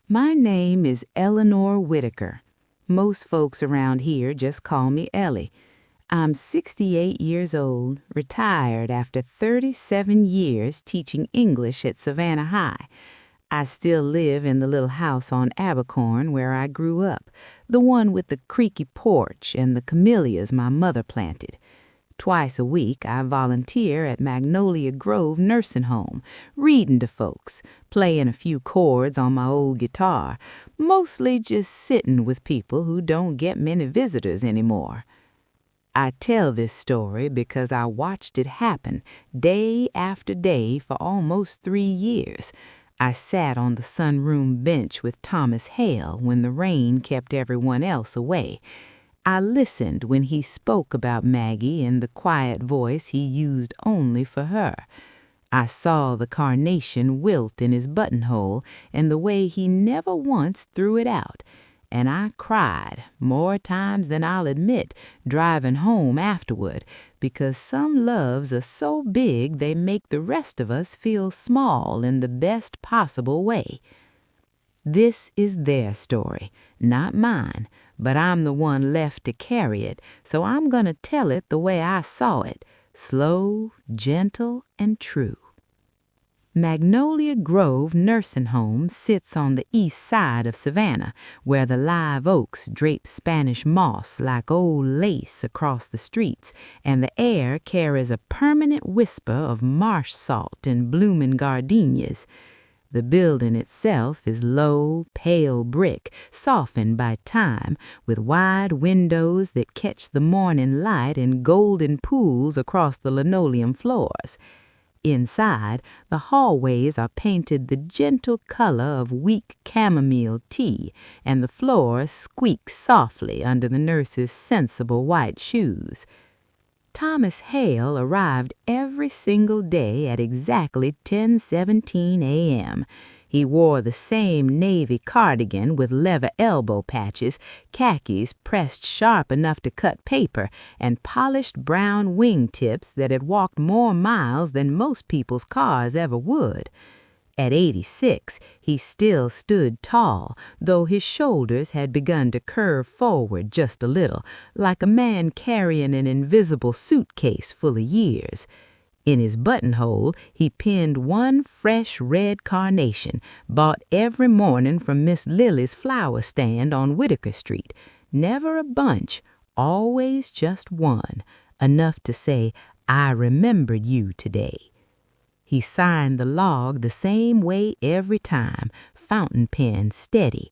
My name is Eleanor Whitaker. Most folks around here just call me Ellie. I'm 68 years old, retired after 37 years teaching English at Savannah High. I still live in the little house on Abercorn where I grew up, the one with the creaky porch and the camellias my mother planted. Twice a week, I volunteer at Magnolia Grove Nursing Home, reading to folks, playing a few chords on my old guitar, mostly just sitting with people who don't get many visitors anymore. I tell this story because I watched it happen day after day for almost 3 years. I sat on the sunroom bench with Thomas Hale when the rain kept everyone else away. I listened when he spoke about Maggie in the quiet voice he used only for her. I saw the carnation wilt in his buttonhole and the way he never once threw it out. And I cried more times than I'll admit driving home afterward, because some loves are so big they make the rest of us feel small in the best possible way. This is their story, not mine, but I'm the one left to carry it, so I'm going to tell it the way I saw it, slow, gentle, and true. Magnolia Grove Nursing Home sits on the east side of Savannah, where the live oaks drape Spanish moss like old lace across the streets, and the air carries a permanent whisper of marsh salt and blooming gardenias. The building itself is low, pale brick, softened by time, with wide windows that catch the morning light in golden pools across the linoleum floors. Inside, the hallways are painted the gentle color of weak chamomile tea, and the floor squeaks softly under the nurses' sensible white shoes. Thomas Hale arrived every single day at exactly 10:17 a.m. He wore the same navy cardigan with leather elbow patches, khakis pressed sharp enough to cut paper, and polished brown wingtips that had walked more miles than most people's cars ever would. At 86, he still stood tall, though his shoulders had begun to curve forward just a little, like a man carrying an invisible suitcase full of years. In his buttonhole, he pinned one fresh red carnation, bought every morning from Miss Lily's flower stand on Whitaker Street. Never a bunch, always just one, enough to say, "I remembered you today." He signed the log the same way every time, fountain pen steady.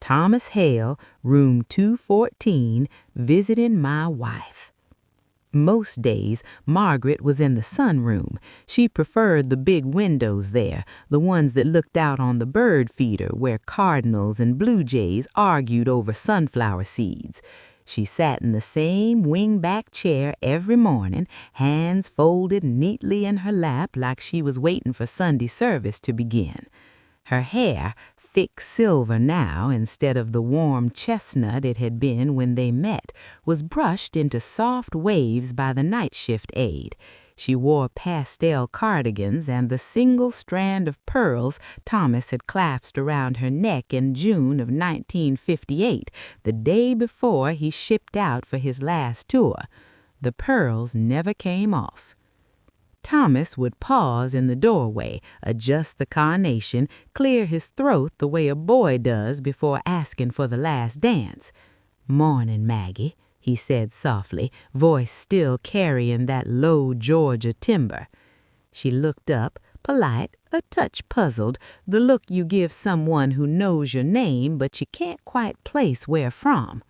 Thomas Hale, room 214, visiting my wife. Most days, Margaret was in the sunroom. She preferred the big windows there, the ones that looked out on the bird feeder where cardinals and blue jays argued over sunflower seeds. She sat in the same wing-back chair every morning, hands folded neatly in her lap like she was waiting for Sunday service to begin. Her hair, thick silver now instead of the warm chestnut it had been when they met, was brushed into soft waves by the night shift aide. She wore pastel cardigans and the single strand of pearls Thomas had clasped around her neck in June of 1958, the day before he shipped out for his last tour. The pearls never came off. Thomas would pause in the doorway, adjust the carnation, clear his throat the way a boy does before asking for the last dance. "Morning, Maggie," he said softly, voice still carrying that low Georgia timbre. She looked up, polite, a touch puzzled, the look you give someone who knows your name but you can't quite place where from.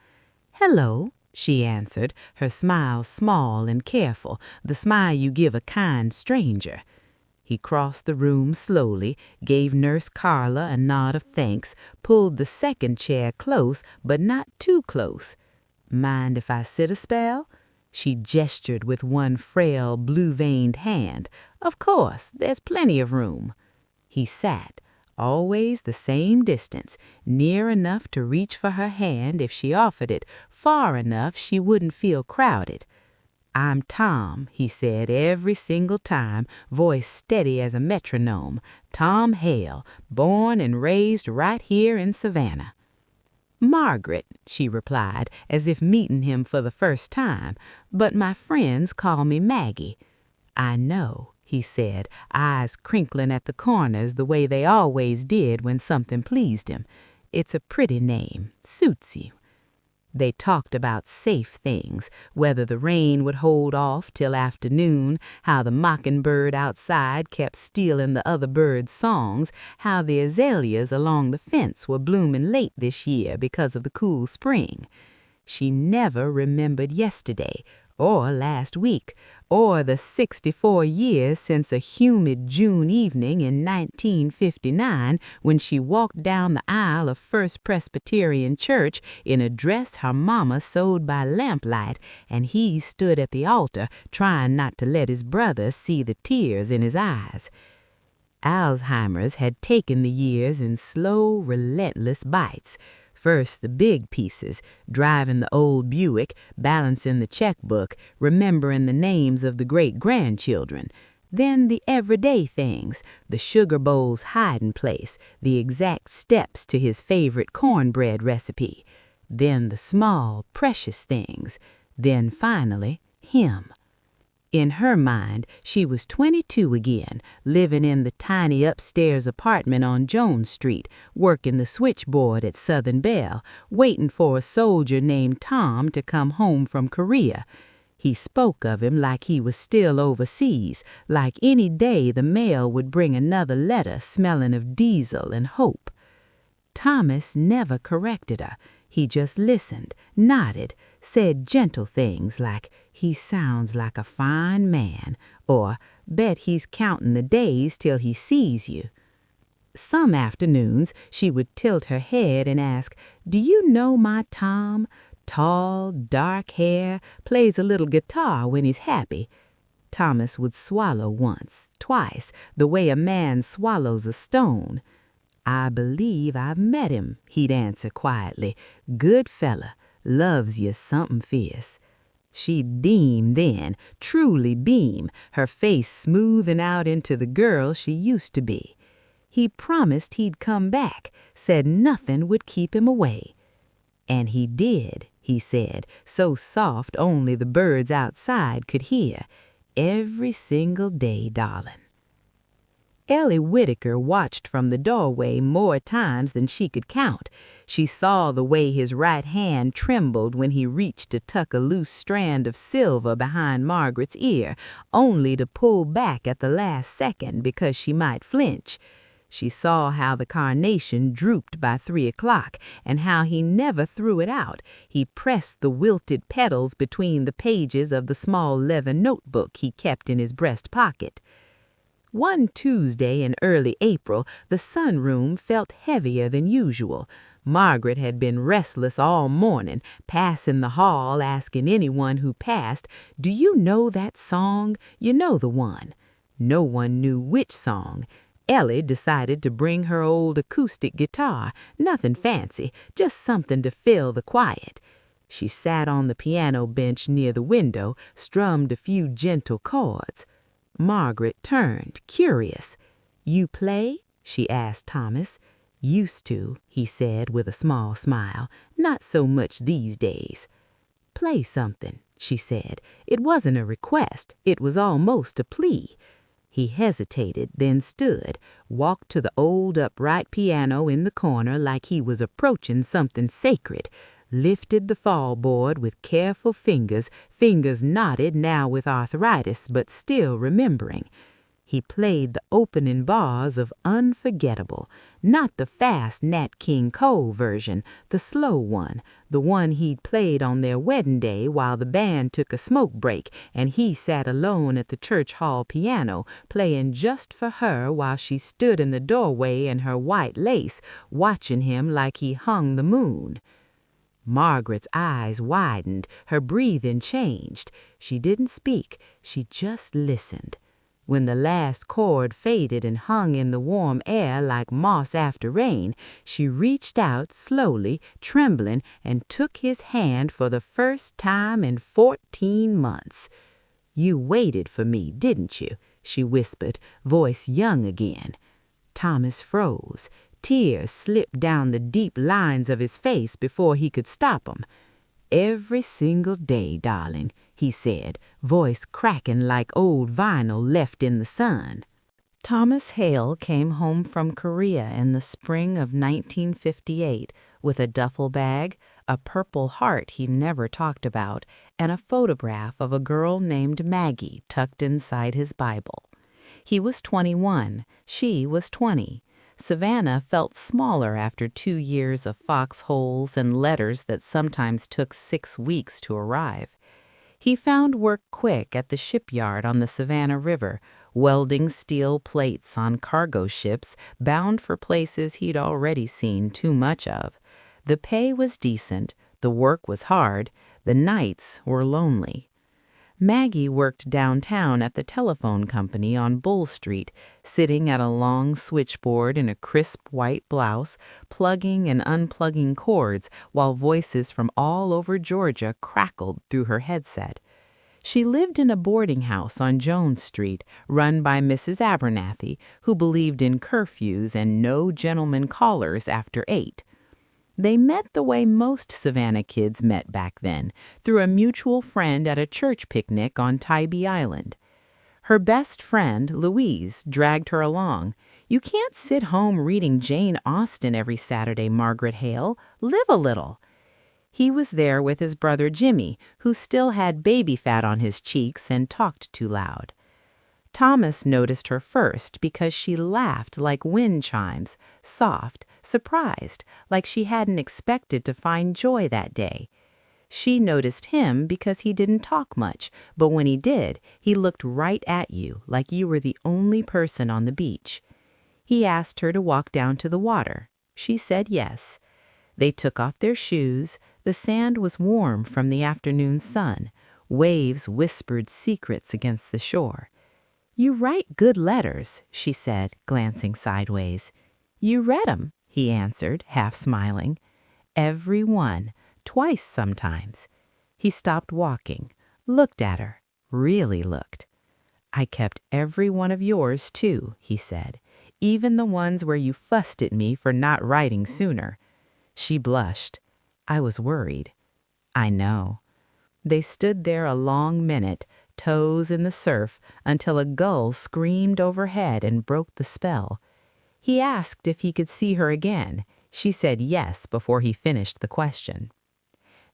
"Hello," she answered, her smile small and careful, the smile you give a kind stranger. He crossed the room slowly, gave Nurse Carla a nod of thanks, pulled the second chair close, but not too close. "Mind if I sit a spell?" She gestured with one frail, blue-veined hand. "Of course, there's plenty of room." He sat, always the same distance, near enough to reach for her hand if she offered it, far enough she wouldn't feel crowded. "I'm Tom," he said every single time, voice steady as a metronome. "Tom Hale, born and raised right here in Savannah." "Margaret," she replied, as if meeting him for the first time, "but my friends call me Maggie." "I know," he said, eyes crinkling at the corners the way they always did when something pleased him. "It's a pretty name. Suits you." They talked about safe things, whether the rain would hold off till afternoon, how the mockingbird outside kept stealing the other birds' songs, how the azaleas along the fence were blooming late this year because of the cool spring. She never remembered yesterday, or last week, or the 64 years since a humid June evening in 1959 when she walked down the aisle of First Presbyterian Church in a dress her mama sewed by lamplight, and he stood at the altar trying not to let his brother see the tears in his eyes. Alzheimer's had taken the years in slow, relentless bites. First the big pieces, driving the old Buick, balancing the checkbook, remembering the names of the great-grandchildren. Then the everyday things, the sugar bowl's hiding place, the exact steps to his favorite cornbread recipe. Then the small, precious things. Then finally, him. In her mind, she was 22 again, living in the tiny upstairs apartment on Jones Street, working the switchboard at Southern Bell, waiting for a soldier named Tom to come home from Korea. He spoke of him like he was still overseas, like any day the mail would bring another letter smelling of diesel and hope. Thomas never corrected her. He just listened, nodded, said gentle things like, "He sounds like a fine man," or "Bet he's counting the days till he sees you." Some afternoons she would tilt her head and ask, "Do you know my Tom? Tall, dark hair, plays a little guitar when he's happy." Thomas would swallow once, twice, the way a man swallows a stone. "I believe I've met him," he'd answer quietly. "Good fella, loves you something fierce." She'd beam then, truly beam, her face smoothing out into the girl she used to be. He promised he'd come back, said nothing would keep him away. "And he did," he said, so soft only the birds outside could hear. "Every single day, darling." Ellie Whitaker watched from the doorway more times than she could count. She saw the way his right hand trembled when he reached to tuck a loose strand of silver behind Margaret's ear, only to pull back at the last second because she might flinch. She saw how the carnation drooped by 3 o'clock, and how he never threw it out. He pressed the wilted petals between the pages of the small leather notebook he kept in his breast pocket. One Tuesday in early April, the sunroom felt heavier than usual. Margaret had been restless all morning, passing the hall, asking anyone who passed, "Do you know that song? You know the one." No one knew which song. Ellie decided to bring her old acoustic guitar, nothing fancy, just something to fill the quiet. She sat on the piano bench near the window, strummed a few gentle chords. Margaret turned, curious. "You play?" she asked Thomas. "Used to," he said with a small smile. "Not so much these days." "Play something," she said. It wasn't a request. It was almost a plea. He hesitated, then stood, walked to the old upright piano in the corner like he was approaching something sacred, lifted the fallboard with careful fingers, fingers knotted now with arthritis, but still remembering. He played the opening bars of Unforgettable, not the fast Nat King Cole version, the slow one, the one he'd played on their wedding day while the band took a smoke break and he sat alone at the church hall piano, playing just for her while she stood in the doorway in her white lace, watching him like he hung the moon. Margaret's eyes widened, her breathing changed. She didn't speak, she just listened. When the last cord faded and hung in the warm air like moss after rain, she reached out slowly, trembling, and took his hand for the first time in 14 months. "You waited for me, didn't you?" she whispered, voice young again. Thomas froze. Tears slipped down the deep lines of his face before he could stop 'em. "Every single day, darling," he said, voice cracking like old vinyl left in the sun. Thomas Hale came home from Korea in the spring of 1958 with a duffel bag, a Purple Heart he never talked about, and a photograph of a girl named Maggie tucked inside his Bible. He was 21, she was 20. Savannah felt smaller after 2 years of foxholes and letters that sometimes took 6 weeks to arrive. He found work quick at the shipyard on the Savannah River, welding steel plates on cargo ships bound for places he'd already seen too much of. The pay was decent, the work was hard, the nights were lonely. Maggie worked downtown at the telephone company on Bull Street, sitting at a long switchboard in a crisp white blouse, plugging and unplugging cords while voices from all over Georgia crackled through her headset. She lived in a boarding house on Jones Street, run by Mrs. Abernathy, who believed in curfews and no gentlemen callers after 8. They met the way most Savannah kids met back then, through a mutual friend at a church picnic on Tybee Island. Her best friend, Louise, dragged her along. "You can't sit home reading Jane Austen every Saturday, Margaret Hale. Live a little." He was there with his brother Jimmy, who still had baby fat on his cheeks and talked too loud. Thomas noticed her first because she laughed like wind chimes, soft, surprised, like she hadn't expected to find joy that day. She noticed him because he didn't talk much, but when he did, he looked right at you like you were the only person on the beach. He asked her to walk down to the water. She said yes. They took off their shoes. The sand was warm from the afternoon sun. Waves whispered secrets against the shore. "You write good letters," she said, glancing sideways. "You read 'em," he answered, half smiling. "Every one, twice sometimes." He stopped walking, looked at her, really looked. "I kept every one of yours, too," he said, "even the ones where you fussed at me for not writing sooner." She blushed. "I was worried." "I know." They stood there a long minute, toes in the surf, until a gull screamed overhead and broke the spell. He asked if he could see her again. She said yes before he finished the question.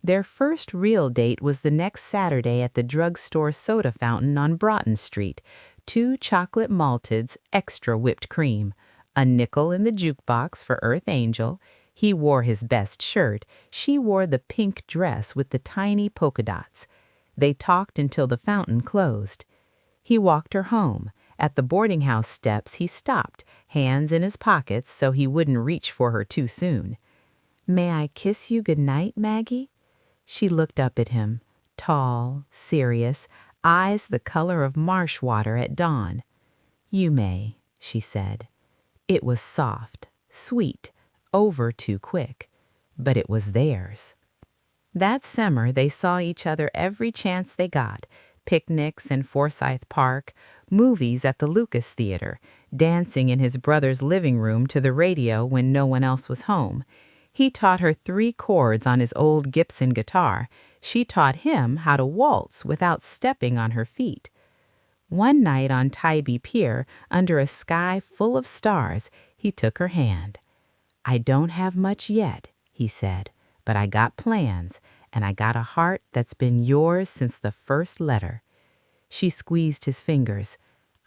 Their first real date was the next Saturday at the drugstore soda fountain on Broughton Street. 2 chocolate malteds, extra whipped cream. A nickel in the jukebox for Earth Angel. He wore his best shirt. She wore the pink dress with the tiny polka dots. They talked until the fountain closed. He walked her home. At the boarding house steps, he stopped, hands in his pockets so he wouldn't reach for her too soon. "May I kiss you good night, Maggie?" She looked up at him, tall, serious, eyes the color of marsh water at dawn. "You may," she said. It was soft, sweet, over too quick, but it was theirs. That summer, they saw each other every chance they got. Picnics in Forsyth Park, movies at the Lucas Theater, dancing in his brother's living room to the radio when no one else was home. He taught her 3 chords on his old Gibson guitar. She taught him how to waltz without stepping on her feet. One night on Tybee Pier, under a sky full of stars, he took her hand. "I don't have much yet," he said, "but I got plans, and I got a heart that's been yours since the first letter." She squeezed his fingers.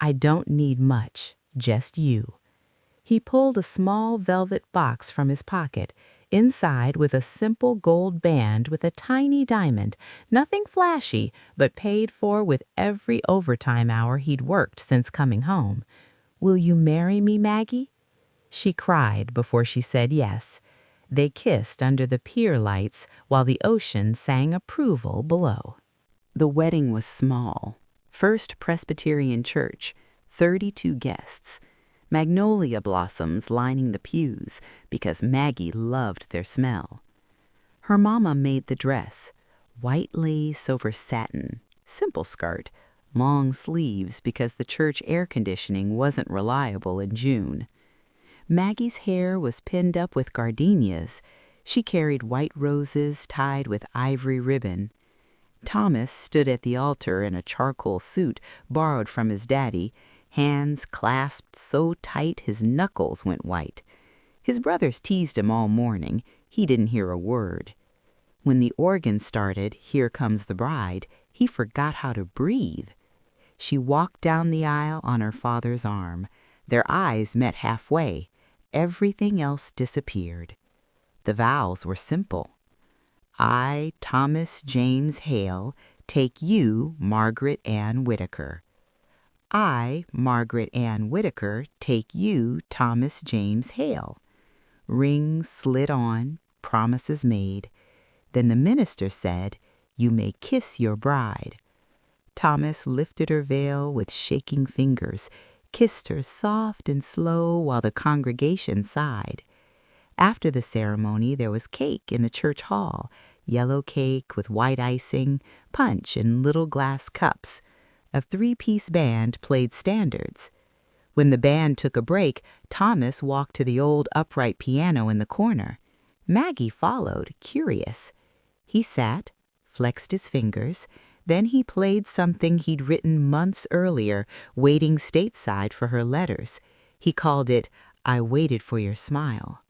"I don't need much, just you." He pulled a small velvet box from his pocket, inside with a simple gold band with a tiny diamond, nothing flashy, but paid for with every overtime hour he'd worked since coming home. "Will you marry me, Maggie?" She cried before she said yes. They kissed under the pier lights while the ocean sang approval below. The wedding was small. First Presbyterian Church, 32 guests. Magnolia blossoms lining the pews because Maggie loved their smell. Her mama made the dress, white lace over satin, simple skirt, long sleeves because the church air conditioning wasn't reliable in June. Maggie's hair was pinned up with gardenias. She carried white roses tied with ivory ribbon. Thomas stood at the altar in a charcoal suit borrowed from his daddy, hands clasped so tight his knuckles went white. His brothers teased him all morning. He didn't hear a word. When the organ started, "Here Comes the Bride," he forgot how to breathe. She walked down the aisle on her father's arm. Their eyes met halfway. Everything else disappeared. The vows were simple. I, Thomas James Hale, take you, Margaret Ann Whitaker. I, Margaret Ann Whitaker, take you, Thomas James Hale. Rings slid on, promises made. Then the minister said, "You may kiss your bride." Thomas lifted her veil with shaking fingers, kissed her soft and slow while the congregation sighed. After the ceremony, there was cake in the church hall, yellow cake with white icing, punch in little glass cups. A three-piece band played standards. When the band took a break, Thomas walked to the old upright piano in the corner. Maggie followed, curious. He sat, flexed his fingers, then he played something he'd written months earlier, waiting stateside for her letters. He called it, "I Waited for Your Smile."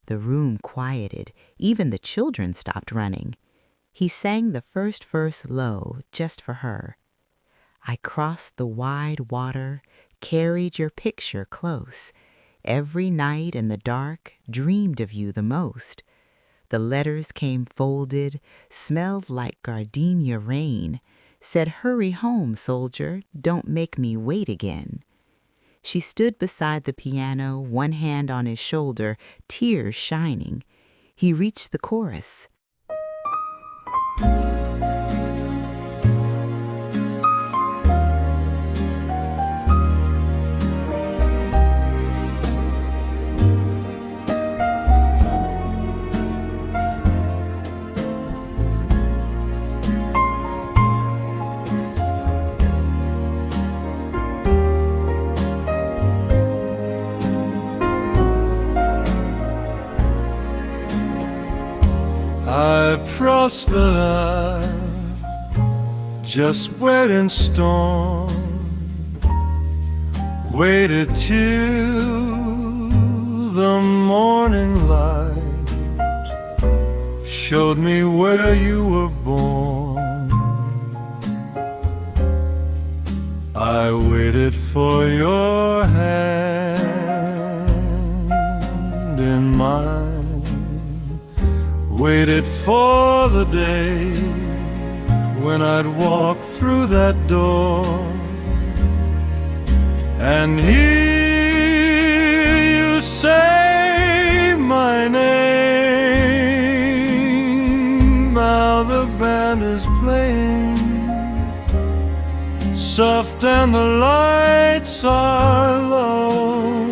The room quieted. Even the children stopped running. He sang the first verse low, just for her. I crossed the wide water, carried your picture close. Every night in the dark, dreamed of you the most. The letters came folded, smelled like gardenia rain, said, "Hurry home, soldier, don't make me wait again." She stood beside the piano, one hand on his shoulder, tears shining. He reached the chorus. I crossed the line, just waiting storm, waited till the morning light showed me where you were born. I waited for your hand in mine, waited for the day when I'd walk through that door and hear you say my name. Now the band is playing soft and the lights are low.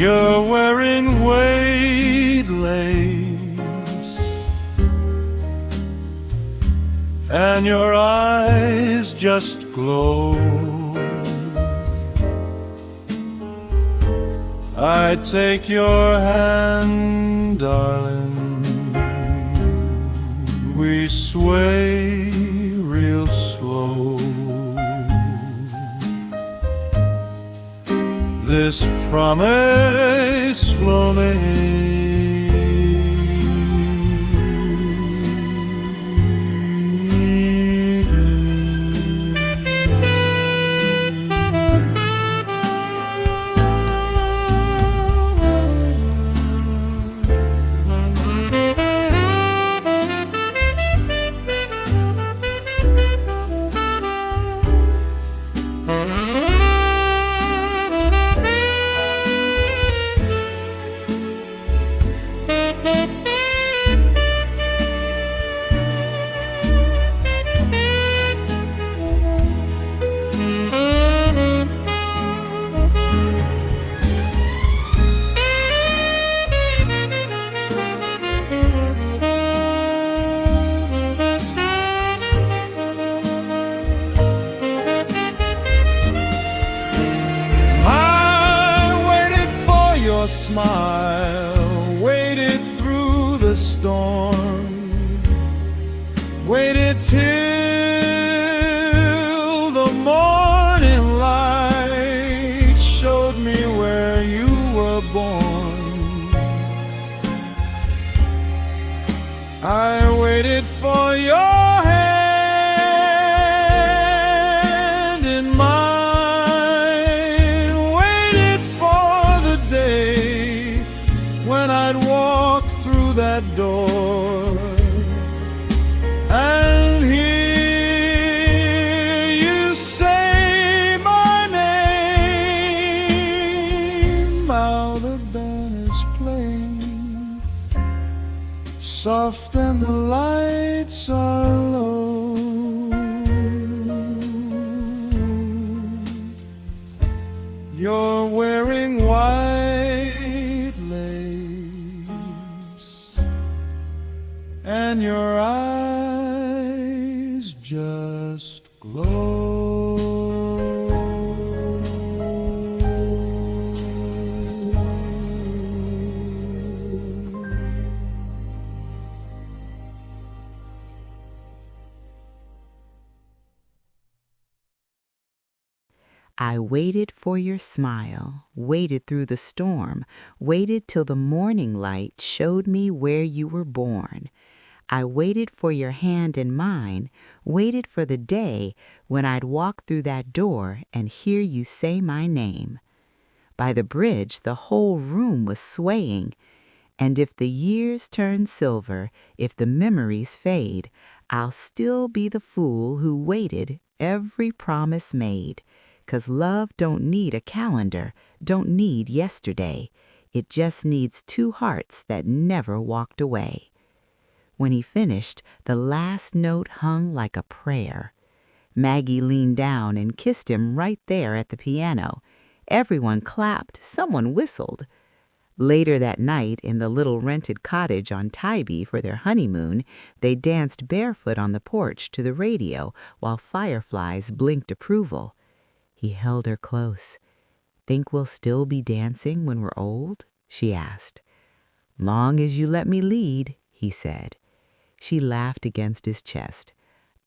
You're wearing weight lace and your eyes just glow. I take your hand, darling, we sway real slow. This promise will make smile, waited through the storm, waited till the morning light showed me where you were born. I waited for your hand in mine, waited for the day when I'd walk through that door and hear you say my name. Now the band is playing soft and the lights are low. You're wearing white lace and your eyes just glow. I waited for your smile, waited through the storm, waited till the morning light showed me where you were born. I waited for your hand in mine, waited for the day when I'd walk through that door and hear you say my name. By the bridge, the whole room was swaying, and if the years turn silver, if the memories fade, I'll still be the fool who waited every promise made. 'Cause love don't need a calendar, don't need yesterday. It just needs two hearts that never walked away. When he finished, the last note hung like a prayer. Maggie leaned down and kissed him right there at the piano. Everyone clapped, someone whistled. Later that night, in the little rented cottage on Tybee for their honeymoon, they danced barefoot on the porch to the radio while fireflies blinked approval. He held her close. "Think we'll still be dancing when we're old?" she asked. "Long as you let me lead," he said. She laughed against his chest.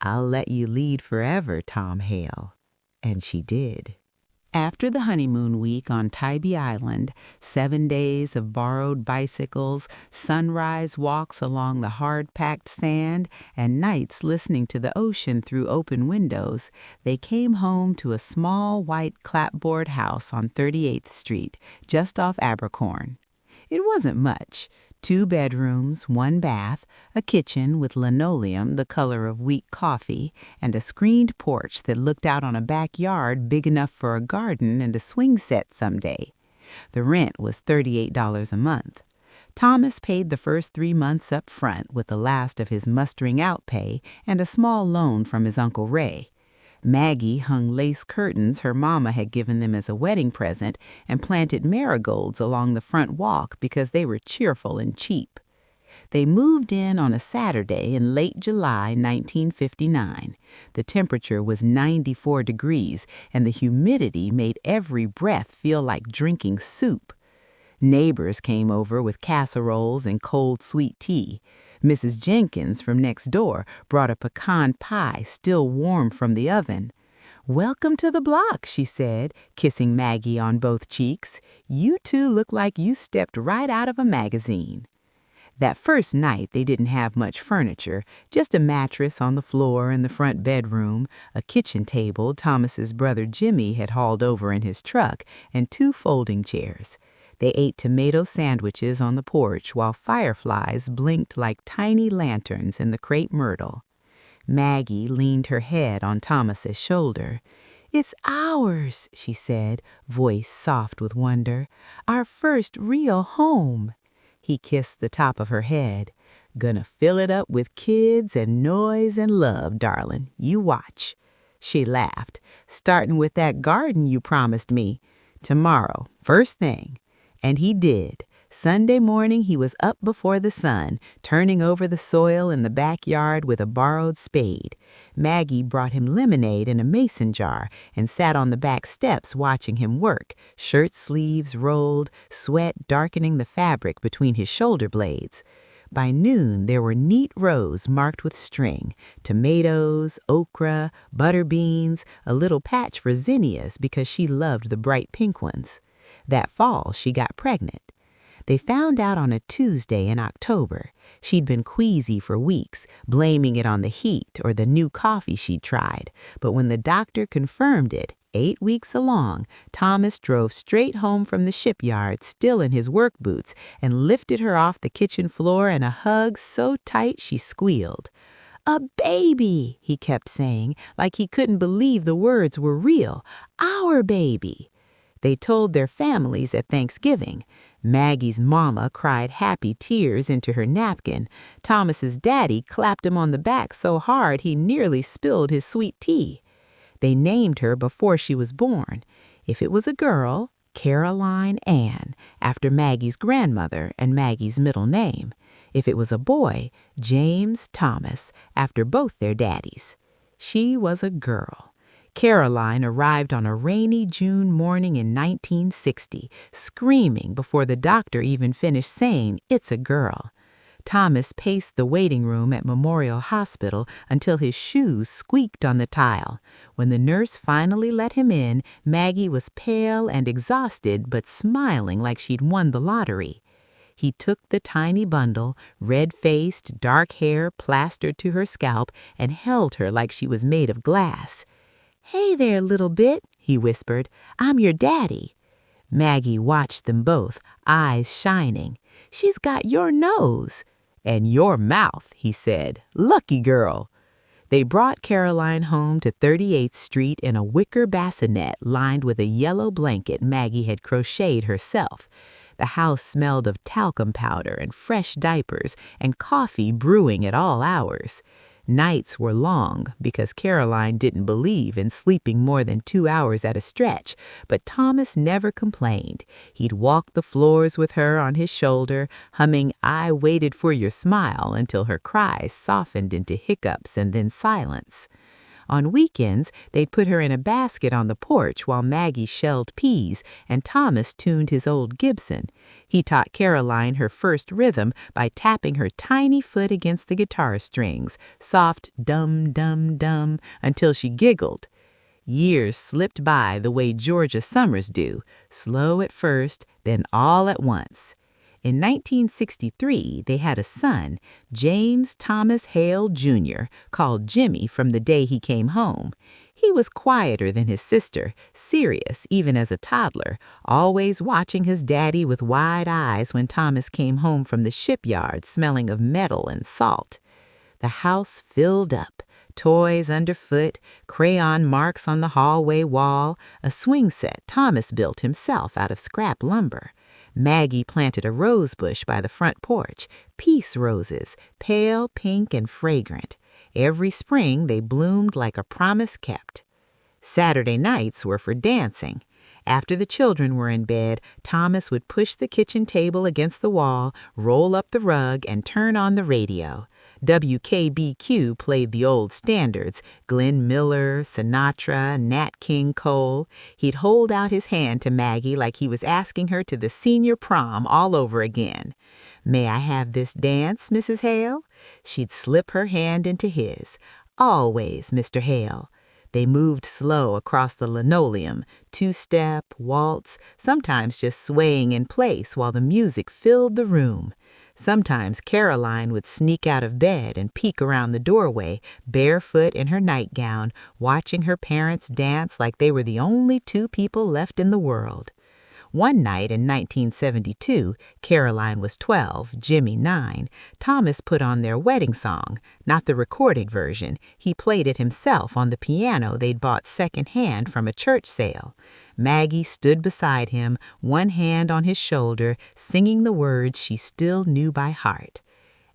"I'll let you lead forever, Tom Hale." And she did. After the honeymoon week on Tybee Island, 7 days of borrowed bicycles, sunrise walks along the hard-packed sand, and nights listening to the ocean through open windows, they came home to a small white clapboard house on 38th Street, just off Abercorn. It wasn't much. 2 bedrooms, 1 bath, a kitchen with linoleum the color of weak coffee, and a screened porch that looked out on a backyard big enough for a garden and a swing set someday. The rent was $38 a month. Thomas paid the first 3 months up front with the last of his mustering out pay and a small loan from his Uncle Ray. Maggie hung lace curtains her mama had given them as a wedding present and planted marigolds along the front walk because they were cheerful and cheap. They moved in on a Saturday in late July 1959. The temperature was 94 degrees and the humidity made every breath feel like drinking soup. Neighbors came over with casseroles and cold sweet tea. Mrs. Jenkins from next door brought a pecan pie still warm from the oven. "Welcome to the block," she said, kissing Maggie on both cheeks. "You two look like you stepped right out of a magazine." That first night they didn't have much furniture, just a mattress on the floor in the front bedroom, a kitchen table Thomas's brother Jimmy had hauled over in his truck, and 2 folding chairs. They ate tomato sandwiches on the porch while fireflies blinked like tiny lanterns in the crepe myrtle. Maggie leaned her head on Thomas's shoulder. "It's ours," she said, voice soft with wonder. "Our first real home." He kissed the top of her head. "Gonna fill it up with kids and noise and love, darling. You watch." She laughed. "Starting with that garden you promised me. Tomorrow, first thing." And he did. Sunday morning he was up before the sun, turning over the soil in the backyard with a borrowed spade. Maggie brought him lemonade in a mason jar and sat on the back steps watching him work, shirt sleeves rolled, sweat darkening the fabric between his shoulder blades. By noon, there were neat rows marked with string, tomatoes, okra, butter beans, a little patch for zinnias because she loved the bright pink ones. That fall, she got pregnant. They found out on a Tuesday in October. She'd been queasy for weeks, blaming it on the heat or the new coffee she'd tried. But when the doctor confirmed it, 8 weeks along, Thomas drove straight home from the shipyard, still in his work boots, and lifted her off the kitchen floor in a hug so tight she squealed. "A baby," he kept saying, like he couldn't believe the words were real. "Our baby." They told their families at Thanksgiving. Maggie's mama cried happy tears into her napkin. Thomas's daddy clapped him on the back so hard he nearly spilled his sweet tea. They named her before she was born. If it was a girl, Caroline Ann, after Maggie's grandmother and Maggie's middle name. If it was a boy, James Thomas, after both their daddies. She was a girl. Caroline arrived on a rainy June morning in 1960, screaming before the doctor even finished saying, "It's a girl." Thomas paced the waiting room at Memorial Hospital until his shoes squeaked on the tile. When the nurse finally let him in, Maggie was pale and exhausted but smiling like she'd won the lottery. He took the tiny bundle, red-faced, dark hair plastered to her scalp, and held her like she was made of glass. "Hey there, little bit," he whispered. "I'm your daddy." Maggie watched them both, eyes shining. "She's got your nose." "And your mouth," he said. "Lucky girl." They brought Caroline home to 38th Street in a wicker bassinet lined with a yellow blanket Maggie had crocheted herself. The house smelled of talcum powder and fresh diapers and coffee brewing at all hours. Nights were long because Caroline didn't believe in sleeping more than 2 hours at a stretch, but Thomas never complained. He'd walk the floors with her on his shoulder, humming "I Waited for Your Smile" until her cries softened into hiccups and then silence. On weekends, they'd put her in a basket on the porch while Maggie shelled peas and Thomas tuned his old Gibson. He taught Caroline her first rhythm by tapping her tiny foot against the guitar strings, soft dum dum dum, until she giggled. Years slipped by the way Georgia summers do, slow at first, then all at once. In 1963, they had a son, James Thomas Hale, Jr., called Jimmy from the day he came home. He was quieter than his sister, serious even as a toddler, always watching his daddy with wide eyes when Thomas came home from the shipyard smelling of metal and salt. The house filled up. Toys underfoot, crayon marks on the hallway wall, a swing set Thomas built himself out of scrap lumber. Maggie planted a rose bush by the front porch, peace roses, pale pink and fragrant. Every spring they bloomed like a promise kept. Saturday nights were for dancing. After the children were in bed, Thomas would push the kitchen table against the wall, roll up the rug, and turn on the radio. WKBQ played the old standards, Glenn Miller, Sinatra, Nat King Cole. He'd hold out his hand to Maggie like he was asking her to the senior prom all over again. "May I have this dance, Mrs. Hale?" She'd slip her hand into his. "Always, Mr. Hale." They moved slow across the linoleum, two-step, waltz, sometimes just swaying in place while the music filled the room. Sometimes Caroline would sneak out of bed and peek around the doorway, barefoot in her nightgown, watching her parents dance like they were the only two people left in the world. One night in 1972, Caroline was 12, Jimmy 9, Thomas put on their wedding song, not the recorded version. He played it himself on the piano they'd bought secondhand from a church sale. Maggie stood beside him, one hand on his shoulder, singing the words she still knew by heart.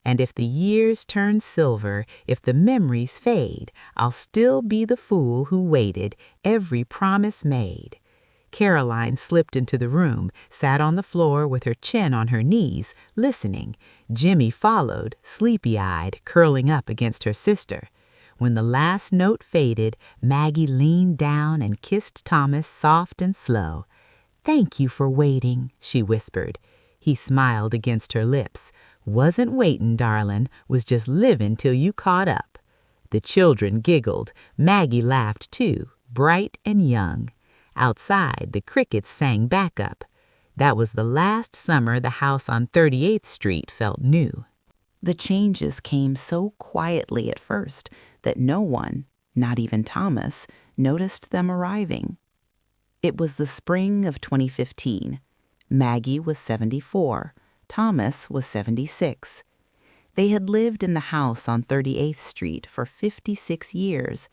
"And if the years turn silver, if the memories fade, I'll still be the fool who waited, every promise made." Caroline slipped into the room, sat on the floor with her chin on her knees, listening. Jimmy followed, sleepy-eyed, curling up against her sister. When the last note faded, Maggie leaned down and kissed Thomas soft and slow. "Thank you for waiting," she whispered. He smiled against her lips. "Wasn't waitin', darlin', was just livin' till you caught up." The children giggled. Maggie laughed too, bright and young. Outside, the crickets sang back up. That was the last summer the house on 38th Street felt new. The changes came so quietly at first that no one, not even Thomas, noticed them arriving. It was the spring of 2015. Maggie was 74. Thomas was 76. They had lived in the house on 38th Street for 56 years.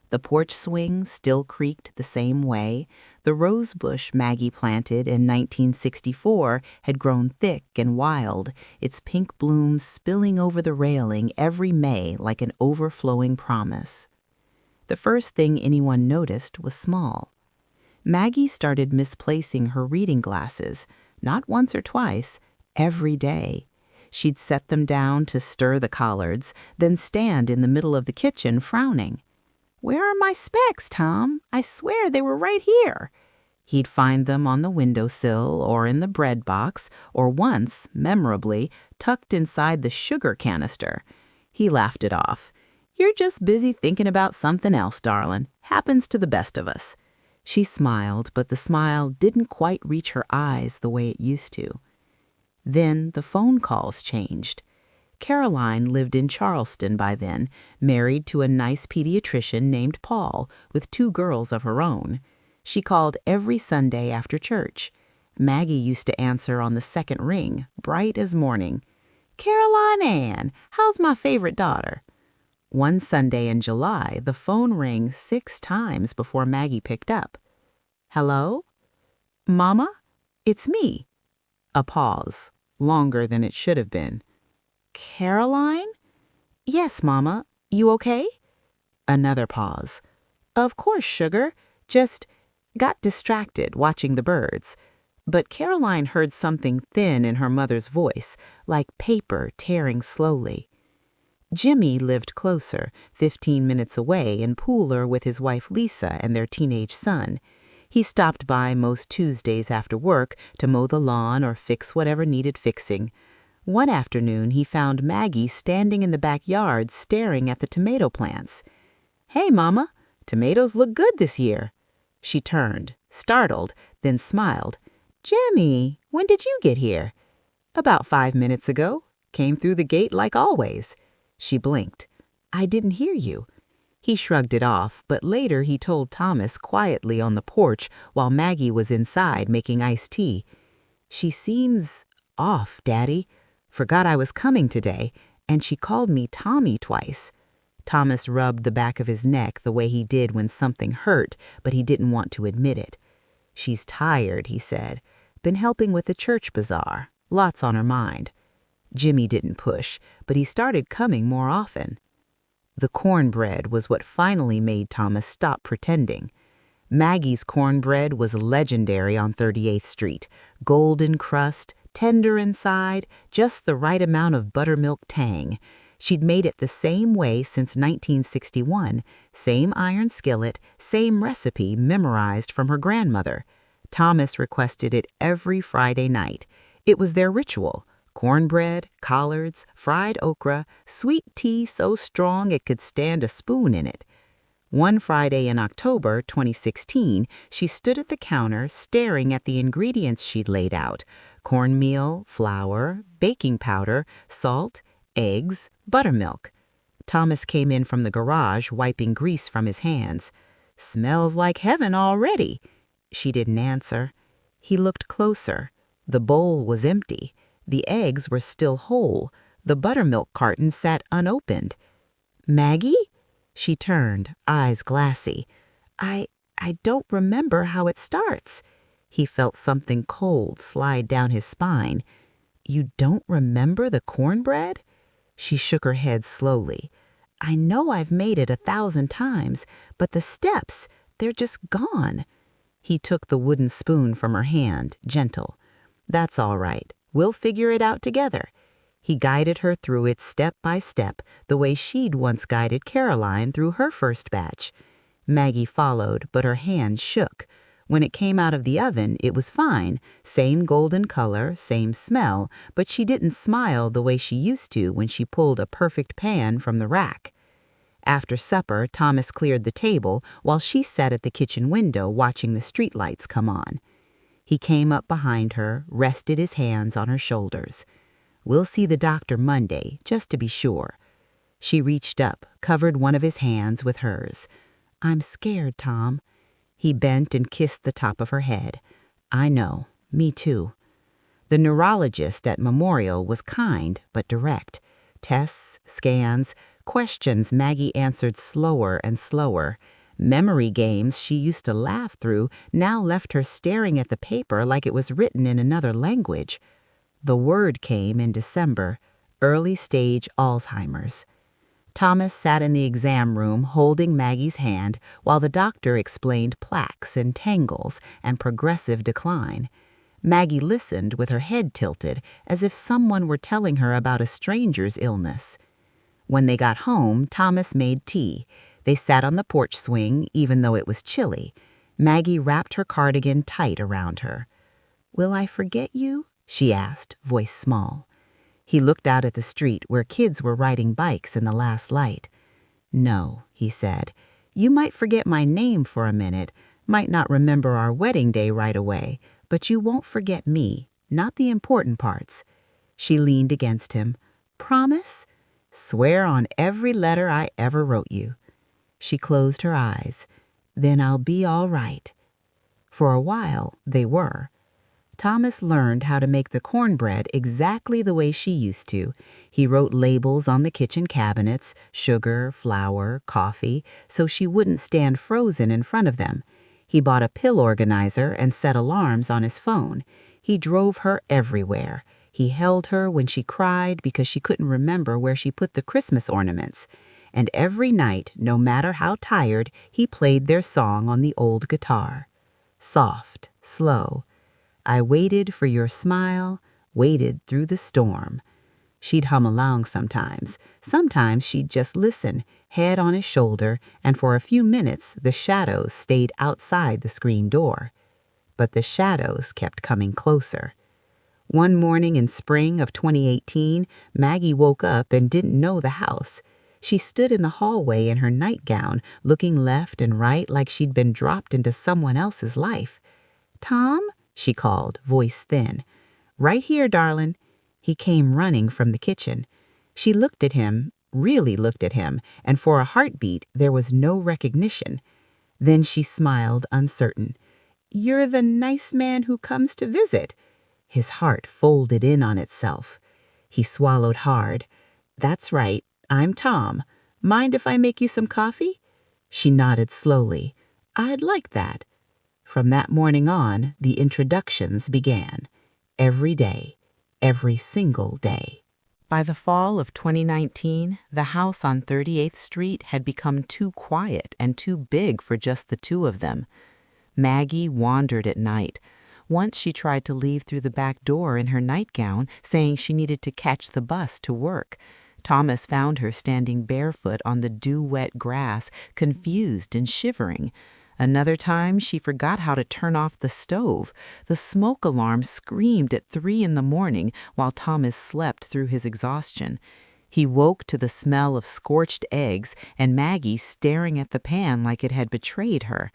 The porch swing still creaked the same way. The rose bush Maggie planted in 1964 had grown thick and wild, its pink blooms spilling over the railing every May like an overflowing promise. The first thing anyone noticed was small. Maggie started misplacing her reading glasses, not once or twice, every day. She'd set them down to stir the collards, then stand in the middle of the kitchen frowning. "Where are my specs, Tom? I swear they were right here." He'd find them on the windowsill or in the bread box, or once, memorably, tucked inside the sugar canister. He laughed it off. "You're just busy thinking about something else, darling. Happens to the best of us." She smiled, but the smile didn't quite reach her eyes the way it used to. Then the phone calls changed. Caroline lived in Charleston by then, married to a nice pediatrician named Paul, with 2 girls of her own. She called every Sunday after church. Maggie used to answer on the second ring, bright as morning. "Caroline Ann, how's my favorite daughter?" One Sunday in July, the phone rang 6 times before Maggie picked up. "Hello? Mama? It's me." A pause, longer than it should have been. "Caroline?" "Yes, Mama. You okay?" Another pause. "Of course, sugar. Just got distracted watching the birds." But Caroline heard something thin in her mother's voice, like paper tearing slowly. Jimmy lived closer, 15 minutes away in Pooler with his wife Lisa and their teenage son. He stopped by most Tuesdays after work to mow the lawn or fix whatever needed fixing. One afternoon, he found Maggie standing in the backyard staring at the tomato plants. "Hey, Mama, tomatoes look good this year." She turned, startled, then smiled. "Jimmy, when did you get here?" "About 5 minutes ago. Came through the gate like always." She blinked. "I didn't hear you." He shrugged it off, but later he told Thomas quietly on the porch while Maggie was inside making iced tea. "She seems off, Daddy. Forgot I was coming today, and she called me Tommy twice." Thomas rubbed the back of his neck the way he did when something hurt, but he didn't want to admit it. "She's tired," he said. "Been helping with the church bazaar. Lots on her mind." Jimmy didn't push, but he started coming more often. The cornbread was what finally made Thomas stop pretending. Maggie's cornbread was legendary on 38th Street. Golden crust, tender inside, just the right amount of buttermilk tang. She'd made it the same way since 1961, same iron skillet, same recipe memorized from her grandmother. Thomas requested it every Friday night. It was their ritual. Cornbread, collards, fried okra, sweet tea so strong it could stand a spoon in it. One Friday in October 2016, she stood at the counter staring at the ingredients she'd laid out: cornmeal, flour, baking powder, salt, eggs, buttermilk. Thomas came in from the garage, wiping grease from his hands. "Smells like heaven already." She didn't answer. He looked closer. The bowl was empty. The eggs were still whole. The buttermilk carton sat unopened. "Maggie?" She turned, eyes glassy. I don't remember how it starts." He felt something cold slide down his spine. "You don't remember the cornbread?" She shook her head slowly. "I know I've made it 1,000 times, but the steps, they're just gone." He took the wooden spoon from her hand, gentle. "That's all right. We'll figure it out together." He guided her through it step by step, the way she'd once guided Caroline through her first batch. Maggie followed, but her hand shook. When it came out of the oven, it was fine, same golden color, same smell, but she didn't smile the way she used to when she pulled a perfect pan from the rack. After supper, Thomas cleared the table while she sat at the kitchen window watching the streetlights come on. He came up behind her, rested his hands on her shoulders. "We'll see the doctor Monday, just to be sure." She reached up, covered one of his hands with hers. "I'm scared, Tom." He bent and kissed the top of her head. "I know, me too." The neurologist at Memorial was kind but direct. Tests, scans, questions Maggie answered slower and slower. Memory games she used to laugh through now left her staring at the paper like it was written in another language. The word came in December: early stage Alzheimer's. Thomas sat in the exam room holding Maggie's hand while the doctor explained plaques and tangles and progressive decline. Maggie listened with her head tilted as if someone were telling her about a stranger's illness. When they got home, Thomas made tea. They sat on the porch swing, even though it was chilly. Maggie wrapped her cardigan tight around her. "Will I forget you?" she asked, voice small. He looked out at the street where kids were riding bikes in the last light. "No," he said. "You might forget my name for a minute, might not remember our wedding day right away, but you won't forget me, not the important parts." She leaned against him. "Promise?" "Swear on every letter I ever wrote you." She closed her eyes. "Then I'll be all right." For a while, they were. Thomas learned how to make the cornbread exactly the way she used to. He wrote labels on the kitchen cabinets, sugar, flour, coffee, so she wouldn't stand frozen in front of them. He bought a pill organizer and set alarms on his phone. He drove her everywhere. He held her when she cried because she couldn't remember where she put the Christmas ornaments. And every night, no matter how tired, he played their song on the old guitar. Soft, slow. "I waited for your smile, waited through the storm." She'd hum along sometimes. Sometimes she'd just listen, head on his shoulder, and for a few minutes the shadows stayed outside the screen door. But the shadows kept coming closer. One morning in spring of 2018, Maggie woke up and didn't know the house. She stood in the hallway in her nightgown, looking left and right like she'd been dropped into someone else's life. "Tom?" she called, voice thin. "Right here, darling." He came running from the kitchen. She looked at him, really looked at him, and for a heartbeat there was no recognition. Then she smiled, uncertain. "You're the nice man who comes to visit." His heart folded in on itself. He swallowed hard. "That's right, I'm Tom. Mind if I make you some coffee?" She nodded slowly. "I'd like that." From that morning on, the introductions began. Every day, every single day. By the fall of 2019, the house on 38th Street had become too quiet and too big for just the two of them. Maggie wandered at night. Once she tried to leave through the back door in her nightgown, saying she needed to catch the bus to work. Thomas found her standing barefoot on the dew-wet grass, confused and shivering. Another time, she forgot how to turn off the stove. The smoke alarm screamed at 3 in the morning while Thomas slept through his exhaustion. He woke to the smell of scorched eggs and Maggie staring at the pan like it had betrayed her.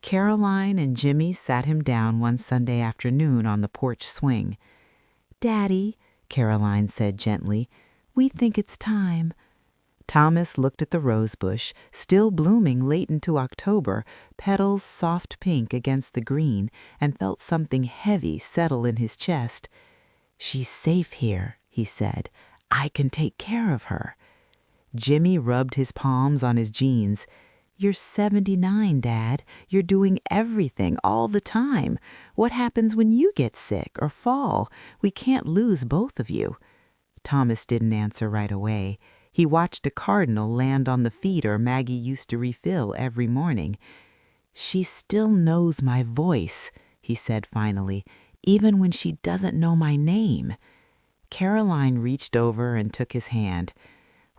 Caroline and Jimmy sat him down one Sunday afternoon on the porch swing. "Daddy," Caroline said gently, "we think it's time." Thomas looked at the rosebush, still blooming late into October, petals soft pink against the green, and felt something heavy settle in his chest. "She's safe here," he said. "I can take care of her." Jimmy rubbed his palms on his jeans. "You're 79, Dad. You're doing everything all the time. What happens when you get sick or fall? We can't lose both of you." Thomas didn't answer right away. He watched a cardinal land on the feeder Maggie used to refill every morning. She still knows my voice, he said finally, even when she doesn't know my name. Caroline reached over and took his hand.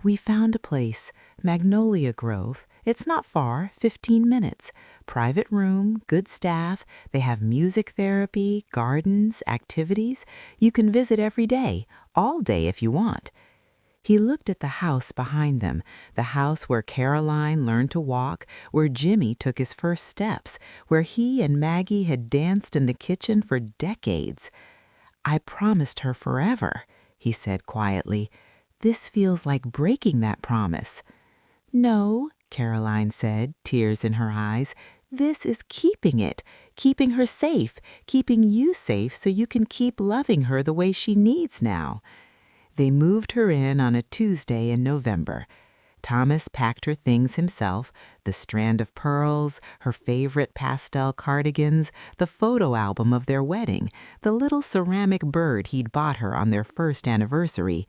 We found a place, Magnolia Grove. It's not far, 15 minutes. Private room, good staff. They have music therapy, gardens, activities. You can visit every day, all day if you want. He looked at the house behind them, the house where Caroline learned to walk, where Jimmy took his first steps, where he and Maggie had danced in the kitchen for decades. I promised her forever, he said quietly. This feels like breaking that promise. No, Caroline said, tears in her eyes. This is keeping it, keeping her safe, keeping you safe so you can keep loving her the way she needs now. They moved her in on a Tuesday in November. Thomas packed her things himself, the strand of pearls, her favorite pastel cardigans, the photo album of their wedding, the little ceramic bird he'd bought her on their first anniversary.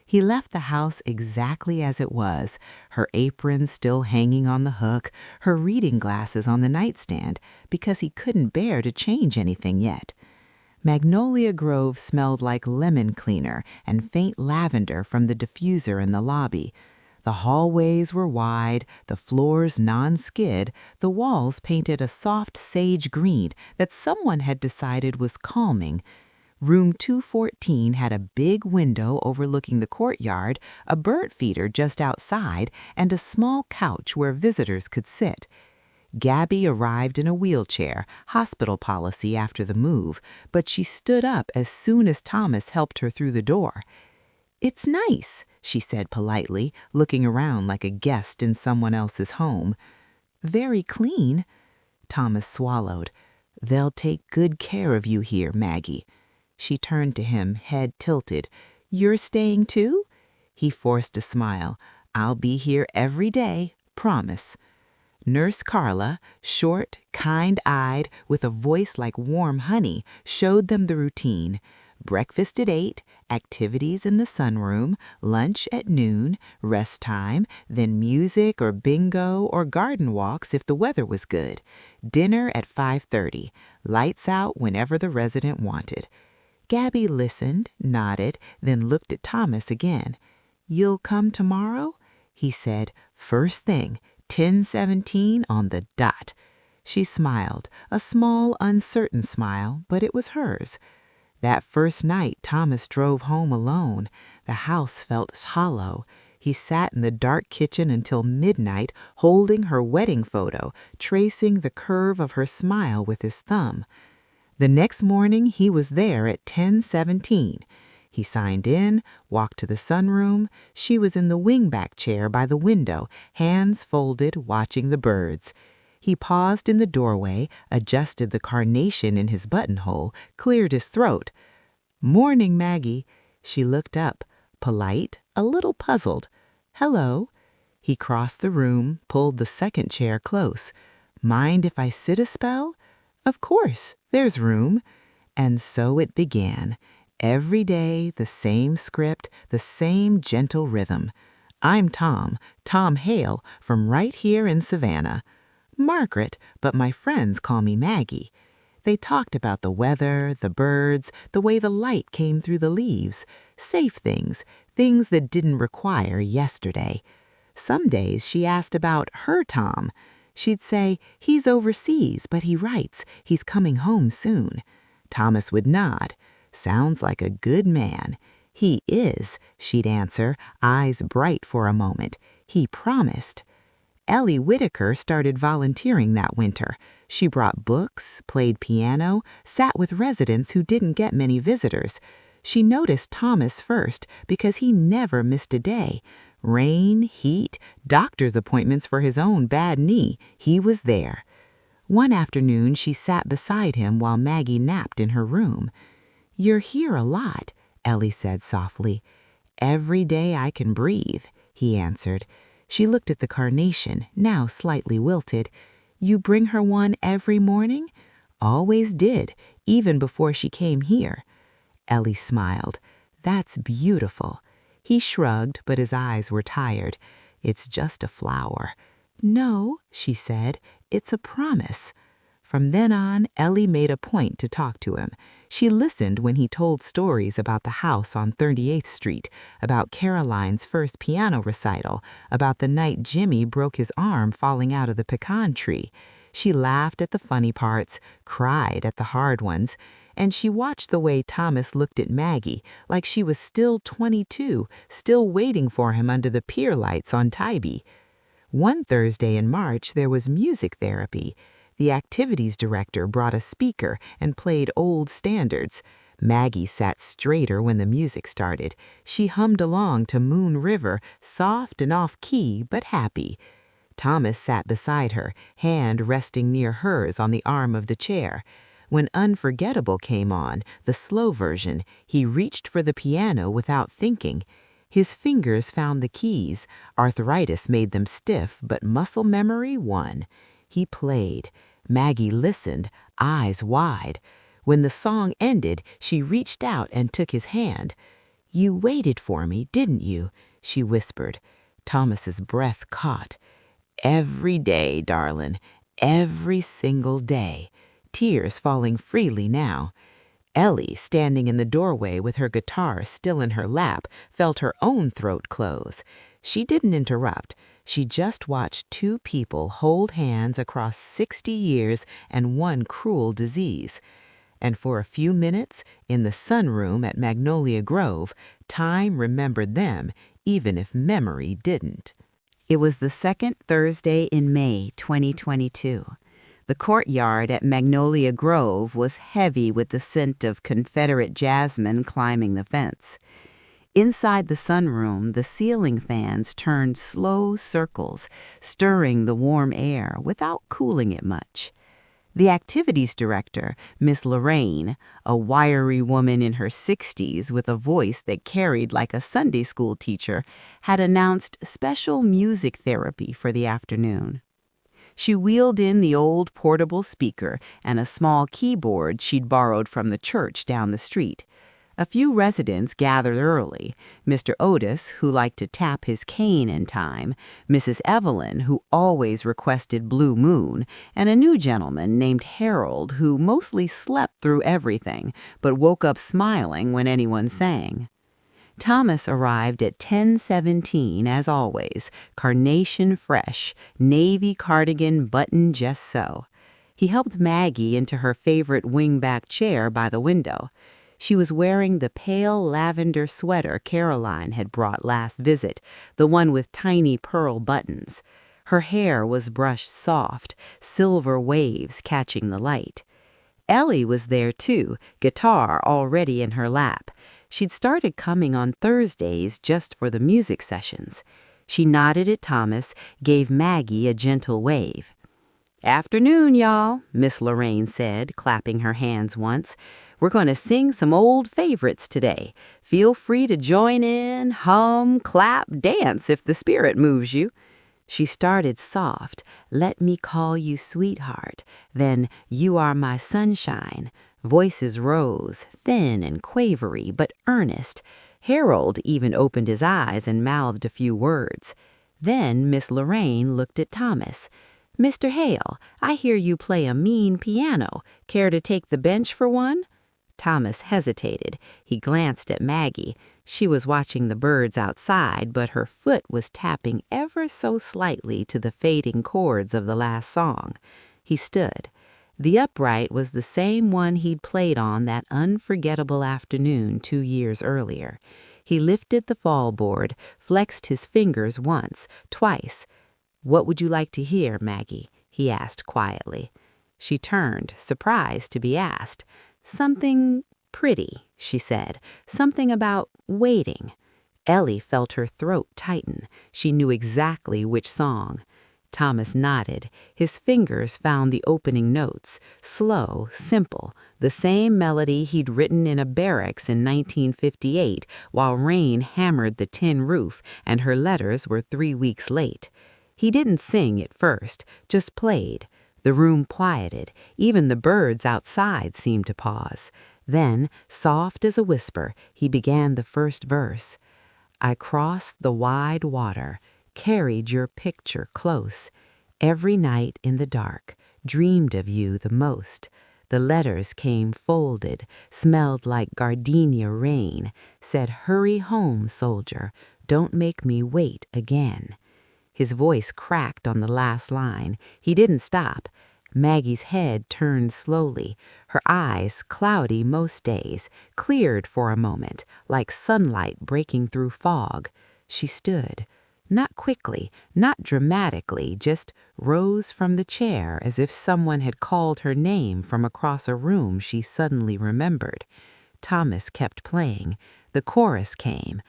He left the house exactly as it was, her apron still hanging on the hook, her reading glasses on the nightstand, because he couldn't bear to change anything yet. Magnolia Grove smelled like lemon cleaner and faint lavender from the diffuser in the lobby. The hallways were wide, the floors non-skid, the walls painted a soft sage green that someone had decided was calming. Room 214 had a big window overlooking the courtyard, a bird feeder just outside, and a small couch where visitors could sit. Gabby arrived in a wheelchair, hospital policy after the move, but she stood up as soon as Thomas helped her through the door. It's nice, she said politely, looking around like a guest in someone else's home. Very clean. Thomas swallowed. They'll take good care of you here, Maggie. She turned to him, head tilted. You're staying too? He forced a smile. I'll be here every day, promise. Nurse Carla, short, kind-eyed, with a voice like warm honey, showed them the routine. Breakfast at 8, activities in the sunroom, lunch at noon, rest time, then music or bingo or garden walks if the weather was good. Dinner at 5:30, lights out whenever the resident wanted. Gabby listened, nodded, then looked at Thomas again. You'll come tomorrow? He said, first thing, 10:17 on the dot. She smiled, a small, uncertain smile, but it was hers. That first night Thomas drove home alone. The house felt hollow. He sat in the dark kitchen until midnight, holding her wedding photo, tracing the curve of her smile with his thumb. The next morning he was there at 10:17. He signed in, walked to the sunroom. She was in the wingback chair by the window, hands folded, watching the birds. He paused in the doorway, adjusted the carnation in his buttonhole, cleared his throat. Morning, Maggie. She looked up, polite, a little puzzled. Hello. He crossed the room, pulled the second chair close. Mind if I sit a spell? Of course, there's room. And so it began. Every day, the same script, the same gentle rhythm. I'm Tom Hale, from right here in Savannah. Margaret, but my friends call me Maggie. They talked about the weather, the birds, the way the light came through the leaves, safe things, things that didn't require yesterday. Some days she asked about her Tom. She'd say, he's overseas, but he writes, he's coming home soon. Thomas would nod. Sounds like a good man. He is, she'd answer, eyes bright for a moment. He promised. Ellie Whitaker started volunteering that winter. She brought books, played piano, sat with residents who didn't get many visitors. She noticed Thomas first because he never missed a day. Rain, heat, doctor's appointments for his own bad knee, he was there. One afternoon she sat beside him while Maggie napped in her room. You're here a lot, Ellie said softly. Every day I can breathe, he answered. She looked at the carnation, now slightly wilted. You bring her one every morning? Always did, even before she came here. Ellie smiled. That's beautiful. He shrugged, but his eyes were tired. It's just a flower. No, she said, It's a promise." From then on, Ellie made a point to talk to him. She listened when he told stories about the house on 38th Street, about Caroline's first piano recital, about the night Jimmy broke his arm falling out of the pecan tree. She laughed at the funny parts, cried at the hard ones, and she watched the way Thomas looked at Maggie like she was still 22, still waiting for him under the pier lights on Tybee. One Thursday in March, there was music therapy. The activities director brought a speaker and played old standards. Maggie sat straighter when the music started. She hummed along to Moon River, soft and off-key, but happy. Thomas sat beside her, hand resting near hers on the arm of the chair. When Unforgettable came on, the slow version, he reached for the piano without thinking. His fingers found the keys. Arthritis made them stiff, but muscle memory won. He played. Maggie listened, eyes wide. When the song ended, she reached out and took his hand. "You waited for me, didn't you?" she whispered. Thomas's breath caught. "Every day, darlin', every single day." Tears falling freely now. Ellie, standing in the doorway with her guitar still in her lap, felt her own throat close. She didn't interrupt. She just watched two people hold hands across 60 years and one cruel disease. And for a few minutes, in the sunroom at Magnolia Grove, time remembered them, even if memory didn't. It was the second Thursday in May 2022. The courtyard at Magnolia Grove was heavy with the scent of Confederate jasmine climbing the fence. Inside the sunroom, the ceiling fans turned slow circles, stirring the warm air without cooling it much. The activities director, Miss Lorraine, a wiry woman in her 60s with a voice that carried like a Sunday school teacher, had announced special music therapy for the afternoon. She wheeled in the old portable speaker and a small keyboard she'd borrowed from the church down the street. A few residents gathered early. Mr. Otis, who liked to tap his cane in time, Mrs. Evelyn, who always requested Blue Moon, and a new gentleman named Harold, who mostly slept through everything, but woke up smiling when anyone sang. Thomas arrived at 10:17 as always, carnation fresh, navy cardigan buttoned just so. He helped Maggie into her favorite wingback chair by the window. She was wearing the pale lavender sweater Caroline had brought last visit, the one with tiny pearl buttons. Her hair was brushed soft, silver waves catching the light. Ellie was there too, guitar already in her lap. She'd started coming on Thursdays just for the music sessions. She nodded at Thomas, gave Maggie a gentle wave. "Afternoon, y'all," Miss Lorraine said, clapping her hands once. "We're going to sing some old favorites today. Feel free to join in, hum, clap, dance if the spirit moves you." She started soft, "Let Me Call You Sweetheart," then "You Are My Sunshine." Voices rose, thin and quavery, but earnest. Harold even opened his eyes and mouthed a few words. Then Miss Lorraine looked at Thomas. "Mr. Hale, I hear you play a mean piano. Care to take the bench for one?" Thomas hesitated. He glanced at Maggie. She was watching the birds outside, but her foot was tapping ever so slightly to the fading chords of the last song. He stood. The upright was the same one he'd played on that unforgettable afternoon 2 years earlier. He lifted the fall board, flexed his fingers once, twice. "What would you like to hear, Maggie?" he asked quietly. She turned, surprised to be asked. "Something pretty," she said. "Something about waiting." Ellie felt her throat tighten. She knew exactly which song. Thomas nodded. His fingers found the opening notes, slow, simple, the same melody he'd written in a barracks in 1958 while rain hammered the tin roof and her letters were 3 weeks late. He didn't sing at first, just played. The room quieted. Even the birds outside seemed to pause. Then, soft as a whisper, he began the first verse. "I crossed the wide water, carried your picture close. Every night in the dark, dreamed of you the most. The letters came folded, smelled like gardenia rain, said, "Hurry home, soldier, don't make me wait again." His voice cracked on the last line. He didn't stop. Maggie's head turned slowly, her eyes, cloudy most days, cleared for a moment, like sunlight breaking through fog. She stood. Not quickly, not dramatically, just rose from the chair as if someone had called her name from across a room she suddenly remembered. Thomas kept playing. The chorus came.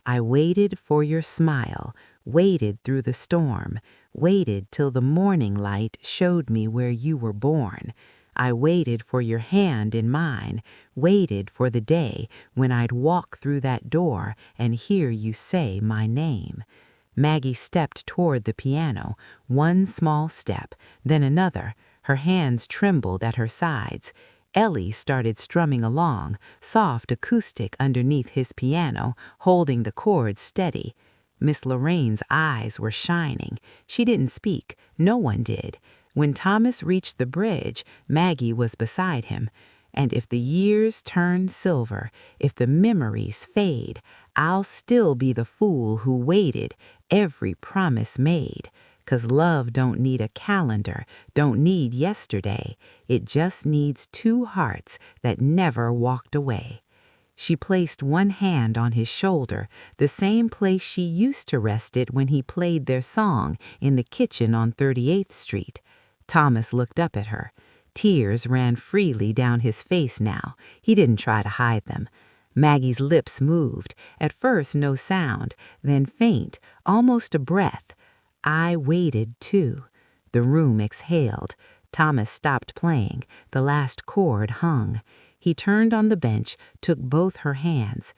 "I waited for your smile, waited through the storm, waited till the morning light showed me where you were born. I waited for your hand in mine, waited for the day when I'd walk through that door and hear you say my name." Maggie stepped toward the piano, one small step, then another. Her hands trembled at her sides. Ellie started strumming along, soft acoustic underneath his piano, holding the chords steady. Miss Lorraine's eyes were shining. She didn't speak. No one did. When Thomas reached the bridge, Maggie was beside him. "And if the years turn silver, if the memories fade, I'll still be the fool who waited, every promise made. 'Cause love don't need a calendar, don't need yesterday. It just needs two hearts that never walked away." She placed one hand on his shoulder, the same place she used to rest it when he played their song in the kitchen on 38th Street. Thomas looked up at her. Tears ran freely down his face now. He didn't try to hide them. Maggie's lips moved, at first no sound, then faint, almost a breath. "I waited, too." The room exhaled. Thomas stopped playing. The last chord hung. He turned on the bench, took both her hands.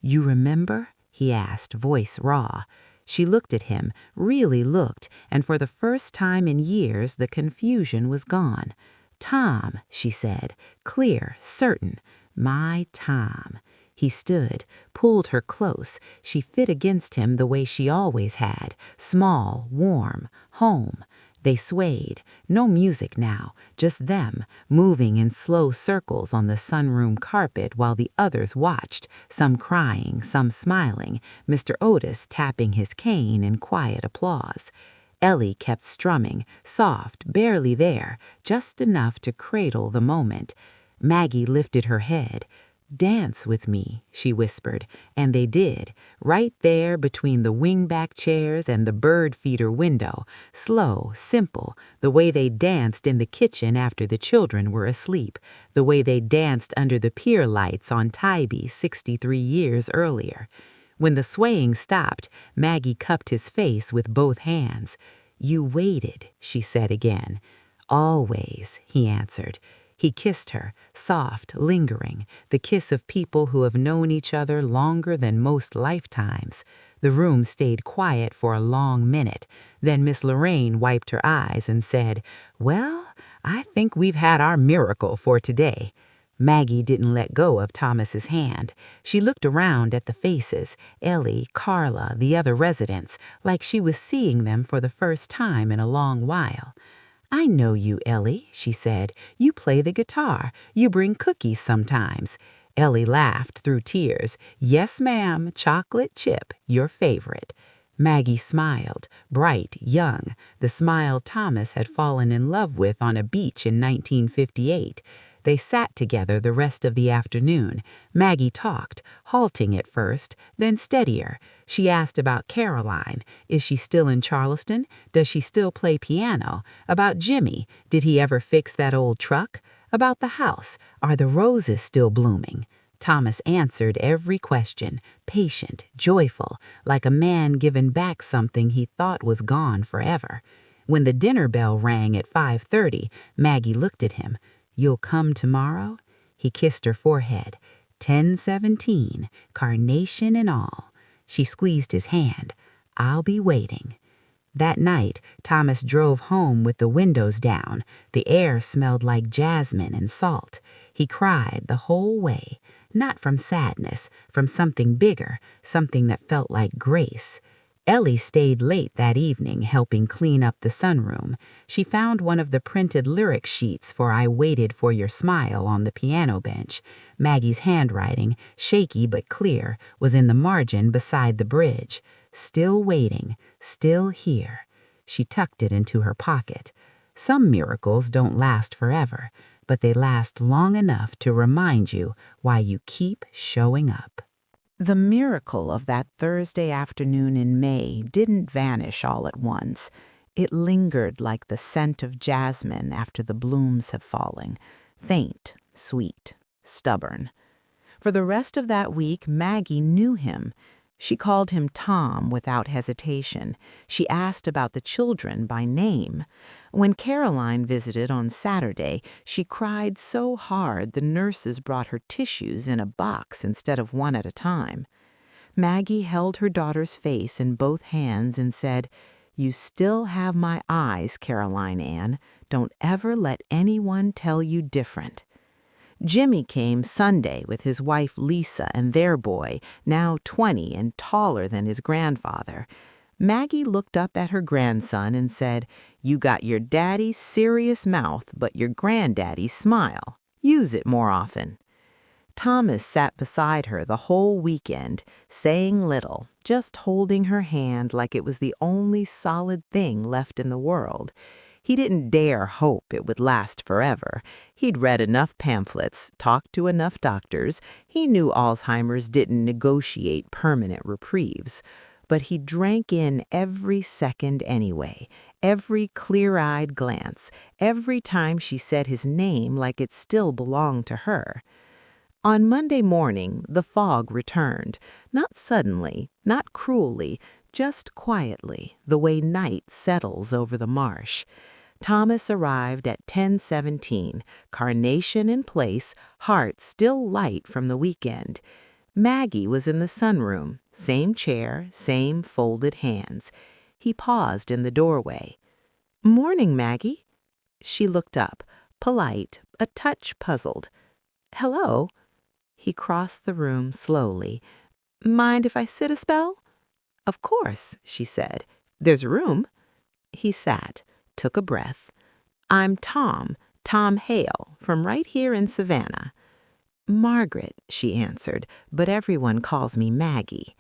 "You remember?" he asked, voice raw. She looked at him, really looked, and for the first time in years the confusion was gone. "Tom," she said, clear, certain. "My Tom." He stood, pulled her close. She fit against him the way she always had, small, warm, home. They swayed. No music now, just them, moving in slow circles on the sunroom carpet while the others watched, some crying, some smiling, Mr. Otis tapping his cane in quiet applause. Ellie kept strumming, soft, barely there, just enough to cradle the moment. Maggie lifted her head. "Dance with me," she whispered, and they did, right there between the wingback chairs and the bird feeder window, slow, simple, the way they danced in the kitchen after the children were asleep, the way they danced under the pier lights on Tybee 63 years earlier. When the swaying stopped, Maggie cupped his face with both hands. "You waited," she said again. "Always," he answered. He kissed her, soft, lingering, the kiss of people who have known each other longer than most lifetimes. The room stayed quiet for a long minute. Then Miss Lorraine wiped her eyes and said, "Well, I think we've had our miracle for today." Maggie didn't let go of Thomas's hand. She looked around at the faces, Ellie, Carla, the other residents, like she was seeing them for the first time in a long while. "I know you, Ellie," she said. "You play the guitar. You bring cookies sometimes." Ellie laughed through tears. "Yes, ma'am, chocolate chip, your favorite." Maggie smiled, bright, young, the smile Thomas had fallen in love with on a beach in 1958. They sat together the rest of the afternoon. Maggie talked, halting at first, then steadier. She asked about Caroline. Is she still in Charleston? Does she still play piano? About Jimmy. Did he ever fix that old truck? About the house. Are the roses still blooming? Thomas answered every question, patient, joyful, like a man given back something he thought was gone forever. When the dinner bell rang at 5:30, Maggie looked at him. "You'll come tomorrow?" He kissed her forehead. 10:17, carnation and all. She squeezed his hand. "I'll be waiting." That night, Thomas drove home with the windows down. The air smelled like jasmine and salt. He cried the whole way, not from sadness, from something bigger, something that felt like grace. Ellie stayed late that evening helping clean up the sunroom. She found one of the printed lyric sheets for I Waited for Your Smile on the piano bench. Maggie's handwriting, shaky but clear, was in the margin beside the bridge. Still waiting, still here. She tucked it into her pocket. Some miracles don't last forever, but they last long enough to remind you why you keep showing up. The miracle of that Thursday afternoon in May didn't vanish all at once. It lingered like the scent of jasmine after the blooms have fallen, faint, sweet, stubborn. For the rest of that week, Maggie knew him. She called him Tom without hesitation. She asked about the children by name. When Caroline visited on Saturday, she cried so hard the nurses brought her tissues in a box instead of one at a time. Maggie held her daughter's face in both hands and said, "You still have my eyes, Caroline Ann. Don't ever let anyone tell you different." Jimmy came Sunday with his wife Lisa and their boy, now 20 and taller than his grandfather. Maggie looked up at her grandson and said, "You got your daddy's serious mouth, but your granddaddy's smile. Use it more often." Thomas sat beside her the whole weekend, saying little, just holding her hand like it was the only solid thing left in the world. He didn't dare hope it would last forever. He'd read enough pamphlets, talked to enough doctors. He knew Alzheimer's didn't negotiate permanent reprieves. But he drank in every second anyway, every clear-eyed glance, every time she said his name like it still belonged to her. On Monday morning, the fog returned, not suddenly, not cruelly, just quietly, the way night settles over the marsh. Thomas arrived at 10:17, carnation in place, heart still light from the weekend. Maggie was in the sunroom, same chair, same folded hands. He paused in the doorway. "Morning, Maggie." She looked up, polite, a touch puzzled. "Hello." He crossed the room slowly. "Mind if I sit a spell?" "Of course," she said. "There's room." He sat, took a breath. "I'm Tom Hale, from right here in Savannah." "Margaret," she answered, "but everyone calls me Maggie."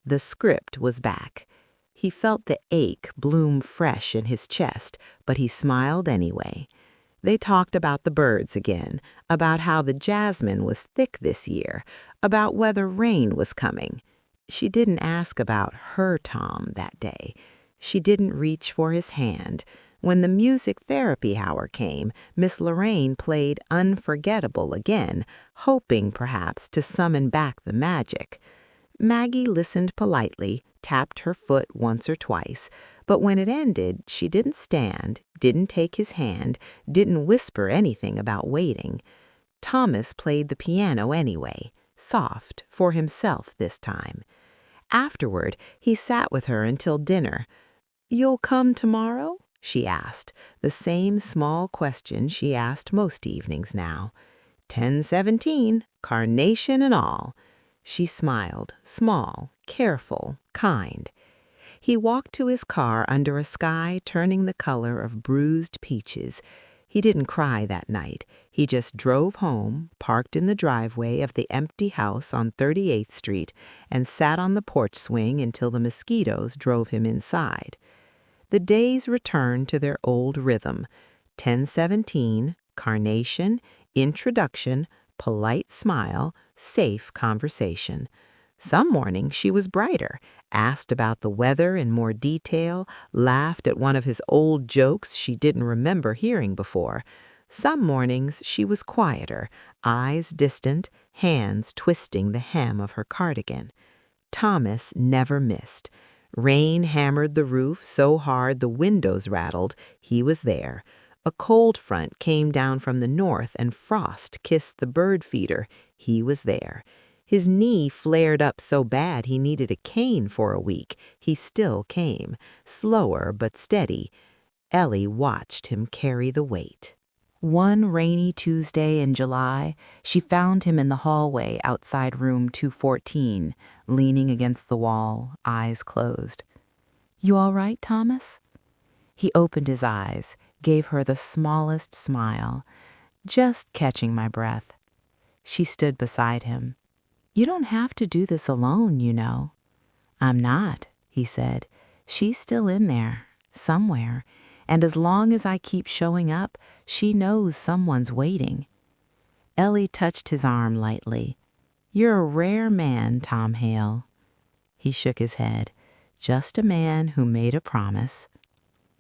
The script was back. He felt the ache bloom fresh in his chest, but he smiled anyway. They talked about the birds again, about how the jasmine was thick this year, about whether rain was coming. She didn't ask about her Tom that day. She didn't reach for his hand. When the music therapy hour came, Miss Lorraine played Unforgettable again, hoping perhaps to summon back the magic. Maggie listened politely, tapped her foot once or twice, but when it ended, she didn't stand, didn't take his hand, didn't whisper anything about waiting. Thomas played the piano anyway, soft, for himself this time. Afterward, he sat with her until dinner. "You'll come tomorrow?" she asked, the same small question she asked most evenings now. 10:17, carnation and all. She smiled, small, careful, kind. He walked to his car under a sky turning the color of bruised peaches. He didn't cry that night. He just drove home, parked in the driveway of the empty house on 38th Street, and sat on the porch swing until the mosquitoes drove him inside. The days returned to their old rhythm. 10:17, carnation, introduction, polite smile, safe conversation. Some mornings she was brighter, asked about the weather in more detail, laughed at one of his old jokes she didn't remember hearing before. Some mornings she was quieter, eyes distant, hands twisting the hem of her cardigan. Thomas never missed. Rain hammered the roof so hard the windows rattled, he was there. A cold front came down from the north and frost kissed the bird feeder, he was there. His knee flared up so bad he needed a cane for a week. He still came, slower but steady. Ellie watched him carry the weight. One rainy Tuesday in July, she found him in the hallway outside room 214, leaning against the wall, eyes closed. You all right, Thomas? He opened his eyes, gave her the smallest smile, just catching my breath. She stood beside him. You don't have to do this alone, you know. I'm not, he said. She's still in there, somewhere, and as long as I keep showing up, she knows someone's waiting. Ellie touched his arm lightly. You're a rare man, Tom Hale. He shook his head. Just a man who made a promise.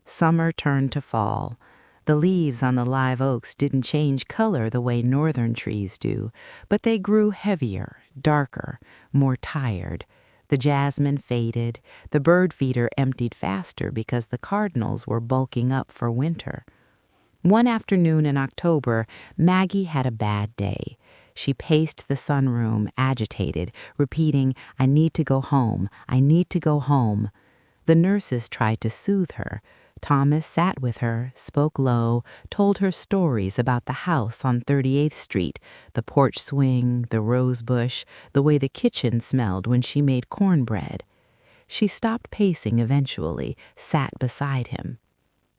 Summer turned to fall. The leaves on the live oaks didn't change color the way northern trees do, but they grew heavier, darker, more tired. The jasmine faded. The bird feeder emptied faster because the cardinals were bulking up for winter. One afternoon in October, Maggie had a bad day. She paced the sunroom, agitated, repeating, I need to go home. I need to go home. The nurses tried to soothe her. Thomas sat with her, spoke low, told her stories about the house on 38th Street, the porch swing, the rose bush, the way the kitchen smelled when she made cornbread. She stopped pacing eventually, sat beside him.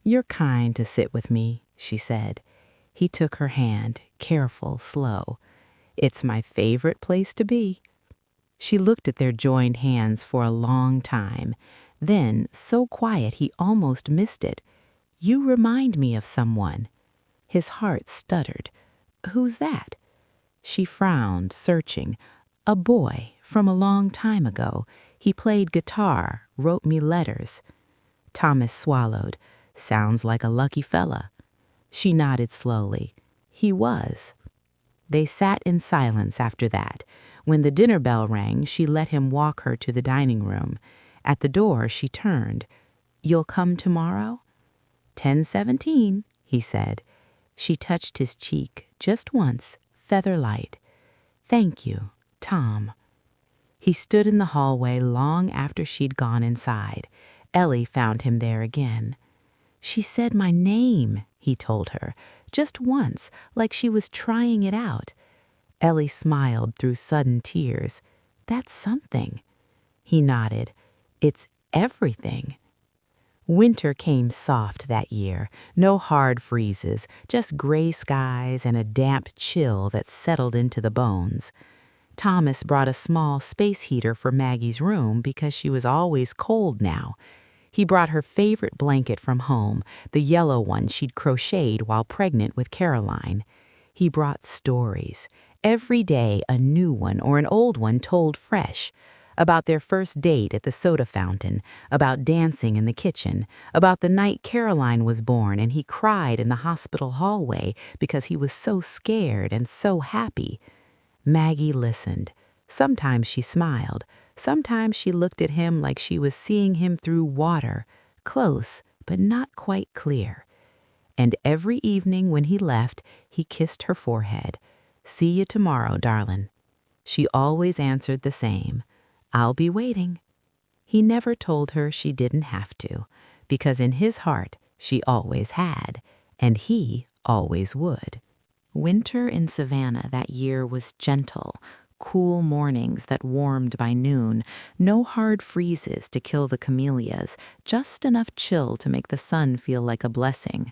You're kind to sit with me, she said. He took her hand, careful, slow. It's my favorite place to be. She looked at their joined hands for a long time. Then, so quiet he almost missed it. You remind me of someone. His heart stuttered. Who's that? She frowned, searching. A boy from a long time ago. He played guitar, wrote me letters. Thomas swallowed. Sounds like a lucky fella. She nodded slowly. He was. They sat in silence after that. When the dinner bell rang, she let him walk her to the dining room. At the door, she turned. You'll come tomorrow? 10:17, he said. She touched his cheek, just once, feather light. Thank you, Tom. He stood in the hallway long after she'd gone inside. Ellie found him there again. She said my name, he told her, just once, like she was trying it out. Ellie smiled through sudden tears. That's something. He nodded. It's everything. Winter came soft that year. No hard freezes, just gray skies and a damp chill that settled into the bones. Thomas brought a small space heater for Maggie's room because she was always cold now. He brought her favorite blanket from home, the yellow one she'd crocheted while pregnant with Caroline. He brought stories. Every day a new one or an old one told fresh. About their first date at the soda fountain, about dancing in the kitchen, about the night Caroline was born and he cried in the hospital hallway because he was so scared and so happy. Maggie listened. Sometimes she smiled. Sometimes she looked at him like she was seeing him through water, close but not quite clear. And every evening when he left, he kissed her forehead. See you tomorrow, darlin'. She always answered the same. I'll be waiting. He never told her she didn't have to, because in his heart she always had, and he always would. Winter in Savannah that year was gentle, cool mornings that warmed by noon, no hard freezes to kill the camellias, just enough chill to make the sun feel like a blessing.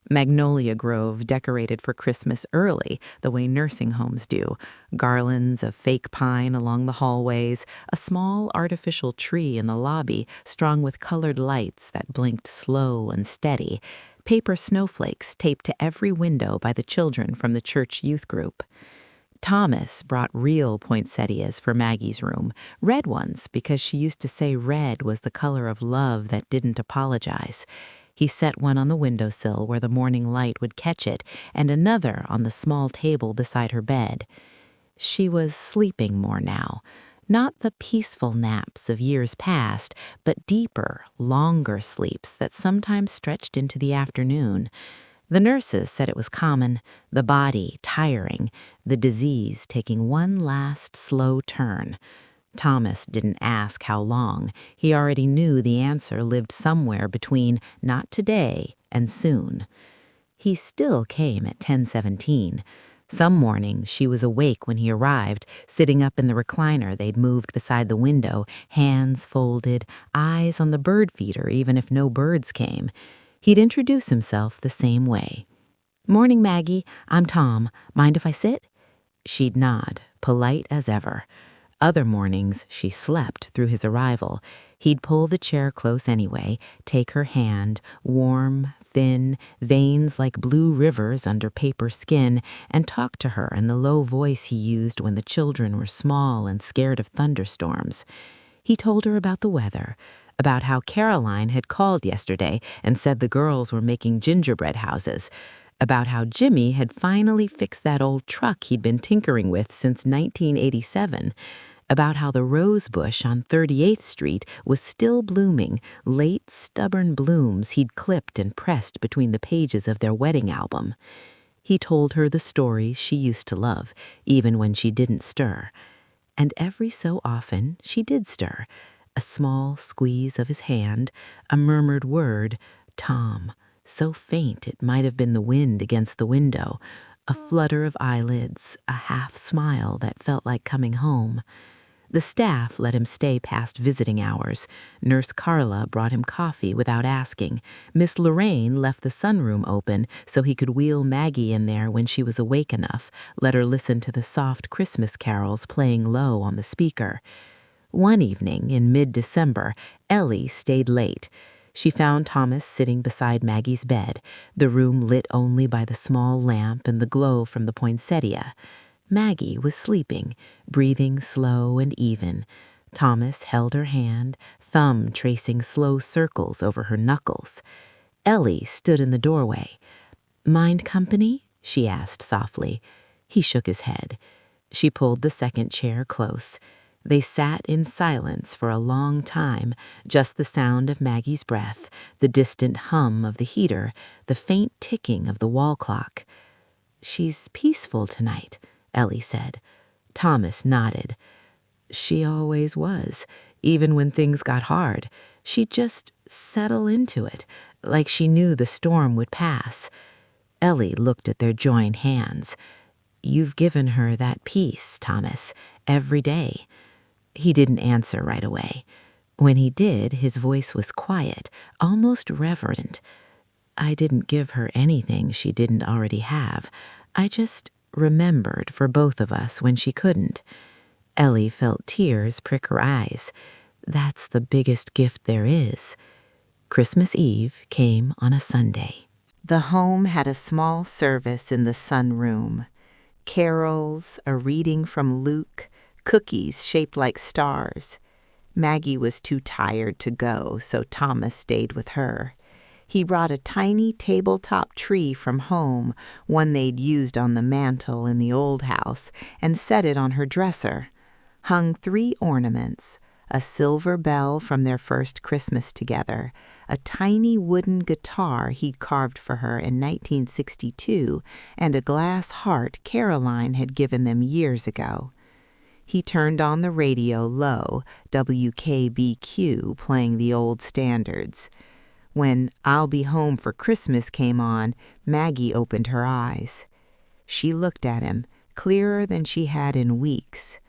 Magnolia Grove decorated for Christmas early, the way nursing homes do. Garlands of fake pine along the hallways, a small artificial tree in the lobby strung with colored lights that blinked slow and steady, paper snowflakes taped to every window by the children from the church youth group. Thomas brought real poinsettias for Maggie's room, red ones because she used to say red was the color of love that didn't apologize. He set one on the windowsill where the morning light would catch it, and another on the small table beside her bed. She was sleeping more now. Not the peaceful naps of years past, but deeper, longer sleeps that sometimes stretched into the afternoon. The nurses said it was common, the body tiring, the disease taking one last slow turn. Thomas didn't ask how long. He already knew the answer lived somewhere between not today and soon. He still came at 10:17. Some mornings she was awake when he arrived, sitting up in the recliner they'd moved beside the window, hands folded, eyes on the bird feeder even if no birds came. He'd introduce himself the same way. "Morning, Maggie. I'm Tom. Mind if I sit?" She'd nod, polite as ever. Other mornings, she slept through his arrival. He'd pull the chair close anyway, take her hand, warm, thin, veins like blue rivers under paper skin, and talk to her in the low voice he used when the children were small and scared of thunderstorms. He told her about the weather, about how Caroline had called yesterday and said the girls were making gingerbread houses, about how Jimmy had finally fixed that old truck he'd been tinkering with since 1987, about how the rose bush on 38th Street was still blooming, late, stubborn blooms he'd clipped and pressed between the pages of their wedding album. He told her the stories she used to love, even when she didn't stir. And every so often she did stir. A small squeeze of his hand, a murmured word, "Tom," so faint it might have been the wind against the window, a flutter of eyelids, a half smile that felt like coming home. The staff let him stay past visiting hours. Nurse Carla brought him coffee without asking. Miss Lorraine left the sunroom open so he could wheel Maggie in there when she was awake enough, let her listen to the soft Christmas carols playing low on the speaker. One evening in mid-December, Ellie stayed late. She found Thomas sitting beside Maggie's bed, the room lit only by the small lamp and the glow from the poinsettia. Maggie was sleeping, breathing slow and even. Thomas held her hand, thumb tracing slow circles over her knuckles. Ellie stood in the doorway. "Mind company?" she asked softly. He shook his head. She pulled the second chair close. They sat in silence for a long time, just the sound of Maggie's breath, the distant hum of the heater, the faint ticking of the wall clock. "She's peaceful tonight," Ellie said. Thomas nodded. "She always was, even when things got hard. She'd just settle into it, like she knew the storm would pass." Ellie looked at their joined hands. "You've given her that peace, Thomas, every day." He didn't answer right away. When he did, his voice was quiet, almost reverent. "I didn't give her anything she didn't already have. I just remembered for both of us when she couldn't." Ellie felt tears prick her eyes. "That's the biggest gift there is." Christmas Eve came on a Sunday. The home had a small service in the sunroom. Carols, a reading from Luke, cookies shaped like stars. Maggie was too tired to go, so Thomas stayed with her. He brought a tiny tabletop tree from home, one they'd used on the mantel in the old house, and set it on her dresser. Hung 3 ornaments, a silver bell from their first Christmas together, a tiny wooden guitar he'd carved for her in 1962, and a glass heart Caroline had given them years ago. He turned on the radio low, WKBQ playing the old standards. When "I'll Be Home for Christmas" came on, Maggie opened her eyes. She looked at him, clearer than she had in weeks.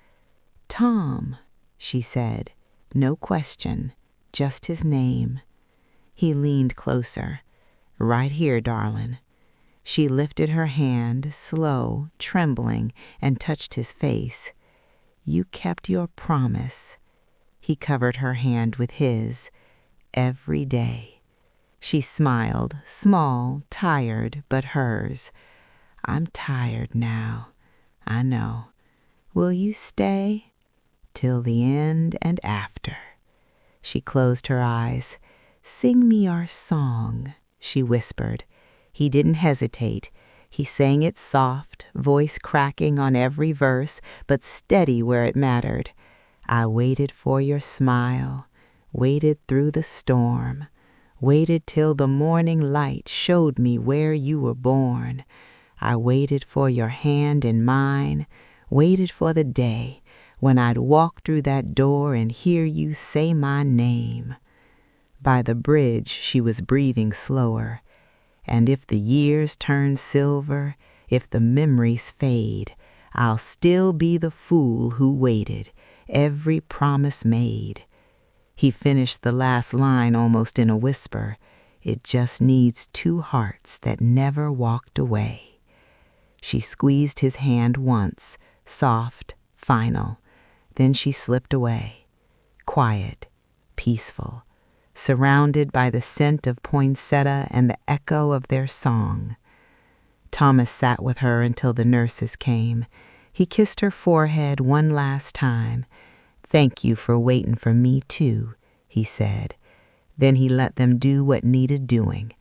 "Tom," she said, no question, just his name. He leaned closer. "Right here, darling." She lifted her hand, slow, trembling, and touched his face. "You kept your promise." He covered her hand with his. "Every day." She smiled, small, tired, but hers. "I'm tired now. I know. Will you stay?" "Till the end and after." She closed her eyes. "Sing me our song," she whispered. He didn't hesitate. He sang it soft, voice cracking on every verse, but steady where it mattered. "I waited for your smile, waited through the storm, waited till the morning light showed me where you were born. I waited for your hand in mine, waited for the day when I'd walk through that door and hear you say my name." By the bridge she was breathing slower. "And if the years turn silver, If the memories fade, I'll still be the fool who waited, every promise made. He finished the last line almost in a whisper. It just needs two hearts that never walked away. She squeezed his hand once, soft, final. Then she slipped away, quiet, peaceful, surrounded by the scent of poinsettia and the echo of their song. Thomas sat with her until the nurses came. He kissed her forehead one last time. "Thank you for waiting for me, too," he said. Then he let them do what needed doing.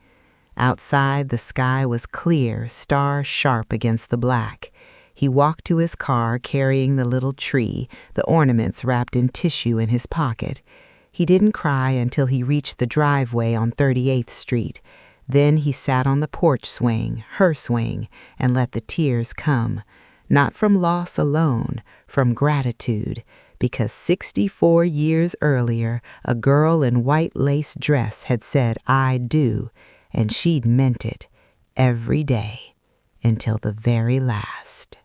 Outside, the sky was clear, stars sharp against the black. He walked to his car carrying the little tree, the ornaments wrapped in tissue in his pocket. He didn't cry until he reached the driveway on 38th Street. Then he sat on the porch swing, her swing, and let the tears come. Not from loss alone, from gratitude, because 64 years earlier, a girl in white lace dress had said, "I do," and she'd meant it every day until the very last.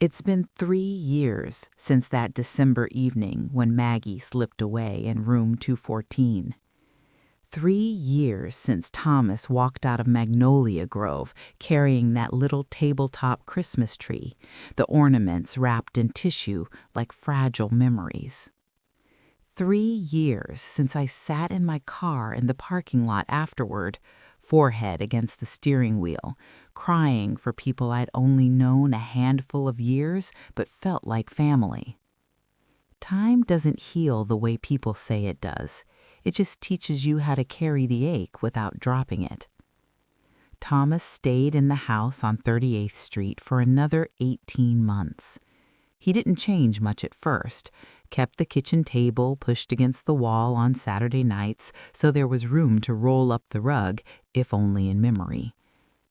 It's been 3 years since that December evening when Maggie slipped away in room 214. 3 years since Thomas walked out of Magnolia Grove carrying that little tabletop Christmas tree, the ornaments wrapped in tissue like fragile memories. 3 years since I sat in my car in the parking lot afterward, forehead against the steering wheel, crying for people I'd only known a handful of years but felt like family. Time doesn't heal the way people say it does. It just teaches you how to carry the ache without dropping it. Thomas stayed in the house on 38th Street for another 18 months. He didn't change much at first, kept the kitchen table pushed against the wall on Saturday nights so there was room to roll up the rug, if only in memory.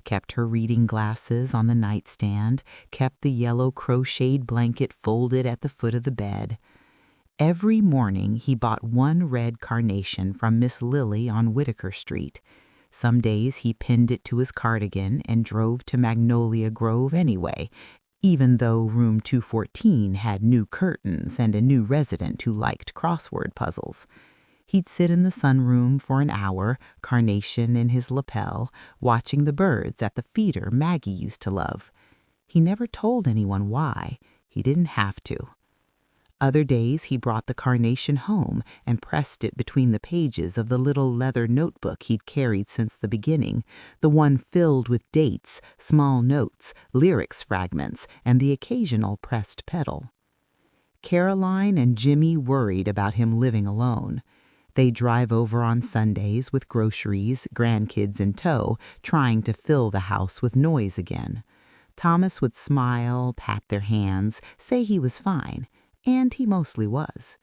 Kept her reading glasses on the nightstand, kept the yellow crocheted blanket folded at the foot of the bed. Every morning he bought one red carnation from Miss Lily on Whitaker Street. Some days he pinned it to his cardigan and drove to Magnolia Grove anyway, even though room 214 had new curtains and a new resident who liked crossword puzzles. He'd sit in the sunroom for an hour, carnation in his lapel, watching the birds at the feeder Maggie used to love. He never told anyone why. He didn't have to. Other days he brought the carnation home and pressed it between the pages of the little leather notebook he'd carried since the beginning, the one filled with dates, small notes, lyrics fragments, and the occasional pressed petal. Caroline and Jimmy worried about him living alone. They'd drive over on Sundays with groceries, grandkids in tow, trying to fill the house with noise again. Thomas would smile, pat their hands, say he was fine. And he mostly was.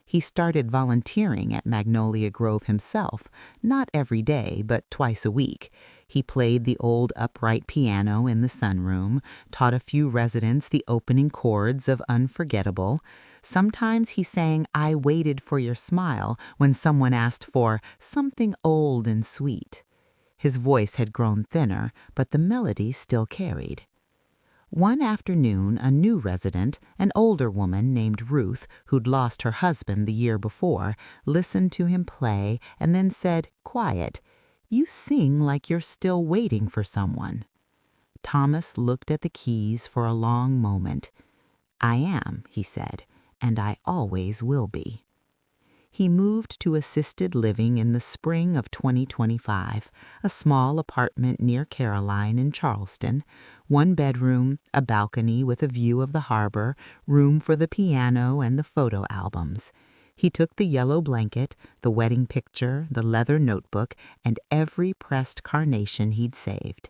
He started volunteering at Magnolia Grove himself, not every day, but twice a week. He played the old upright piano in the sunroom, taught a few residents the opening chords of Unforgettable. Sometimes he sang "I Waited for Your Smile" when someone asked for something old and sweet. His voice had grown thinner, but the melody still carried. One afternoon, a new resident, an older woman named Ruth, who'd lost her husband the year before, listened to him play and then said, quiet, "You sing like you're still waiting for someone." Thomas looked at the keys for a long moment. "I am," he said, "and I always will be." He moved to assisted living in the spring of 2025, a small apartment near Caroline in Charleston, 1 bedroom, a balcony with a view of the harbor, room for the piano and the photo albums. He took the yellow blanket, the wedding picture, the leather notebook, and every pressed carnation he'd saved.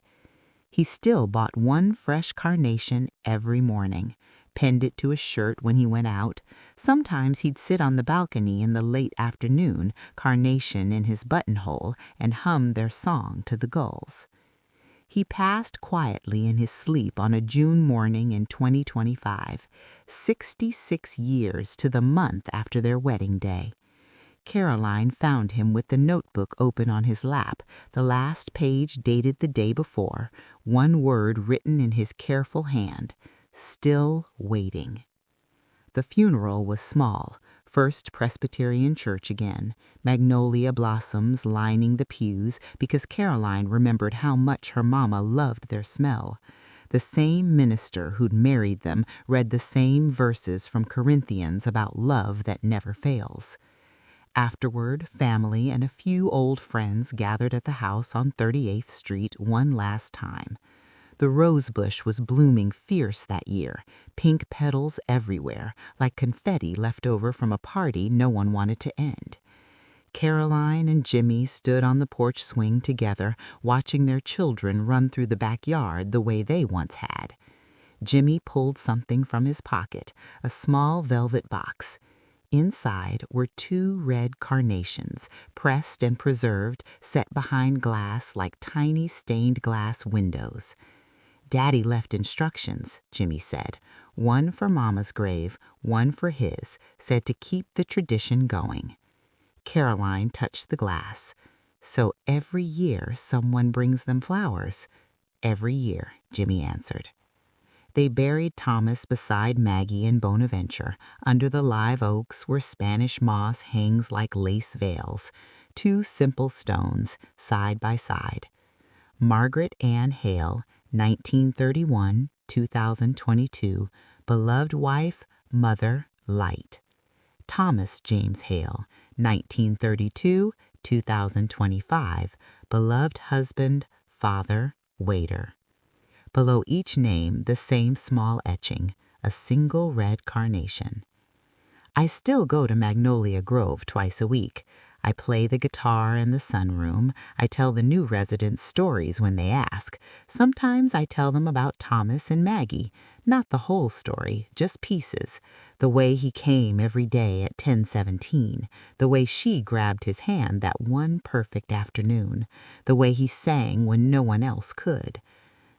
He still bought one fresh carnation every morning, pinned it to a shirt when he went out. Sometimes he'd sit on the balcony in the late afternoon, carnation in his buttonhole, and hum their song to the gulls. He passed quietly in his sleep on a June morning in 2025, 66 years to the month after their wedding day. Caroline found him with the notebook open on his lap, the last page dated the day before, one word written in his careful hand: still waiting. The funeral was small, First Presbyterian Church again, magnolia blossoms lining the pews because Caroline remembered how much her mama loved their smell. The same minister who'd married them read the same verses from Corinthians about love that never fails. Afterward, family and a few old friends gathered at the house on 38th Street one last time. The rosebush was blooming fierce that year, pink petals everywhere, like confetti left over from a party no one wanted to end. Caroline and Jimmy stood on the porch swing together, watching their children run through the backyard the way they once had. Jimmy pulled something from his pocket, a small velvet box. Inside were 2 red carnations, pressed and preserved, set behind glass like tiny stained glass windows. "Daddy left instructions," Jimmy said. "One for Mama's grave, one for his, said to keep the tradition going." Caroline touched the glass. "So every year someone brings them flowers?" "Every year," Jimmy answered. They buried Thomas beside Maggie in Bonaventure, under the live oaks where Spanish moss hangs like lace veils, 2 simple stones, side by side. Margaret Ann Hale, 1931, 2022, beloved wife, mother, light. Thomas James Hale, 1932, 2025, beloved husband, father, waiter. Below each name, the same small etching, a single red carnation. I still go to Magnolia Grove twice a week. I play the guitar in the sunroom. I tell the new residents stories when they ask. Sometimes I tell them about Thomas and Maggie. Not the whole story, just pieces. The way he came every day at 10:17. The way she grabbed his hand that one perfect afternoon. The way he sang when no one else could.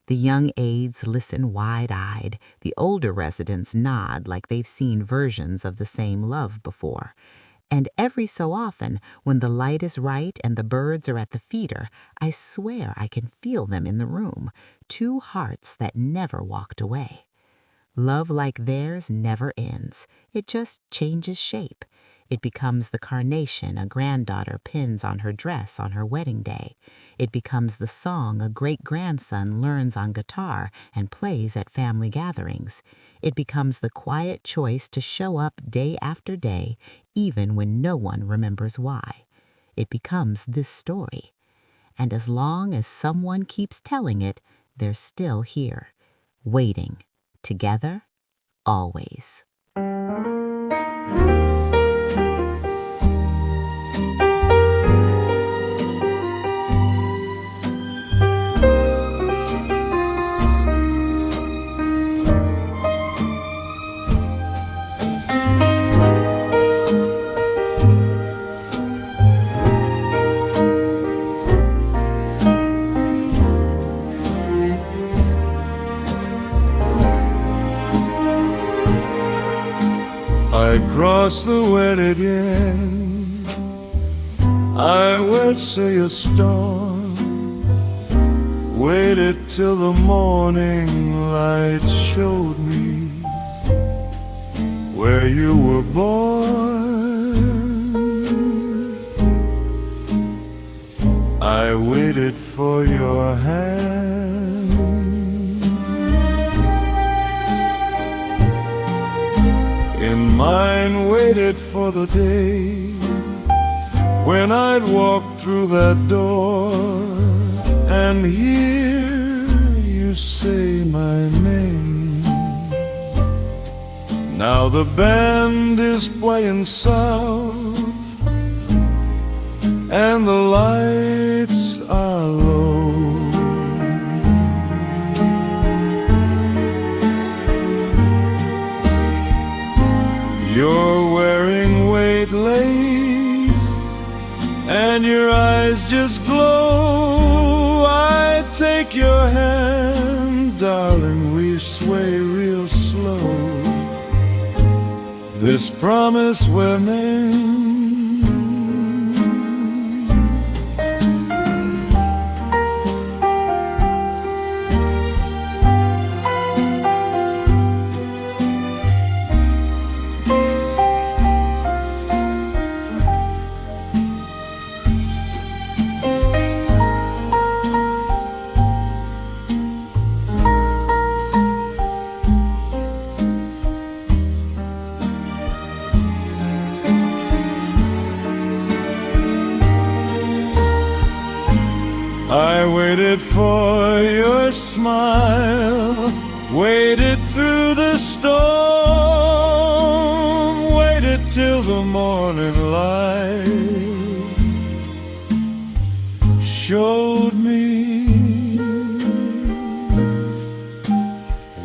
The young aides listen wide-eyed. The older residents nod like they've seen versions of the same love before. And every so often, when the light is right and the birds are at the feeder, I swear I can feel them in the room, 2 hearts that never walked away. Love like theirs never ends. It just changes shape. It becomes the carnation a granddaughter pins on her dress on her wedding day. It becomes the song a great-grandson learns on guitar and plays at family gatherings. It becomes the quiet choice to show up day after day, even when no one remembers why. It becomes this story. And as long as someone keeps telling it, they're still here, waiting, together, always. I crossed the wedded end, I went see a storm, waited till the morning light showed me where you were born. I waited for your hand, and mine waited for the day when I'd walk through that door and hear you say my name. Now the band is playing soft and the lights are low. You're wearing weight lace and your eyes just glow. I take your hand, darling, we sway real slow. This promise we're made I waited for your smile, waited through the storm, waited till the morning light showed me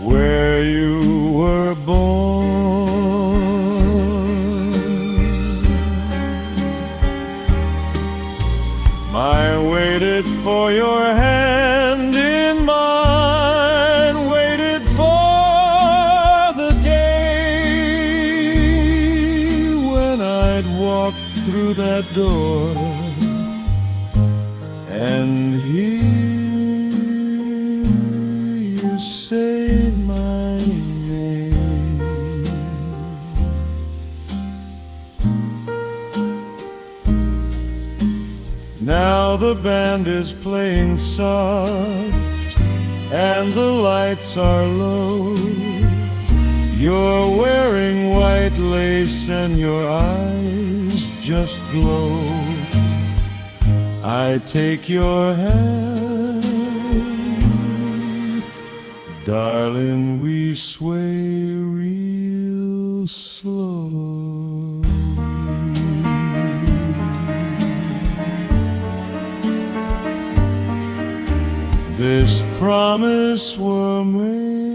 where you were born. I waited for your hand in mine, waited for the day when I'd walk through that door and hear you say my name. Now the band is playing soft and the lights are low. You're wearing white lace and your eyes just glow. I take your hand, darling, we sway real slow. This promise we're made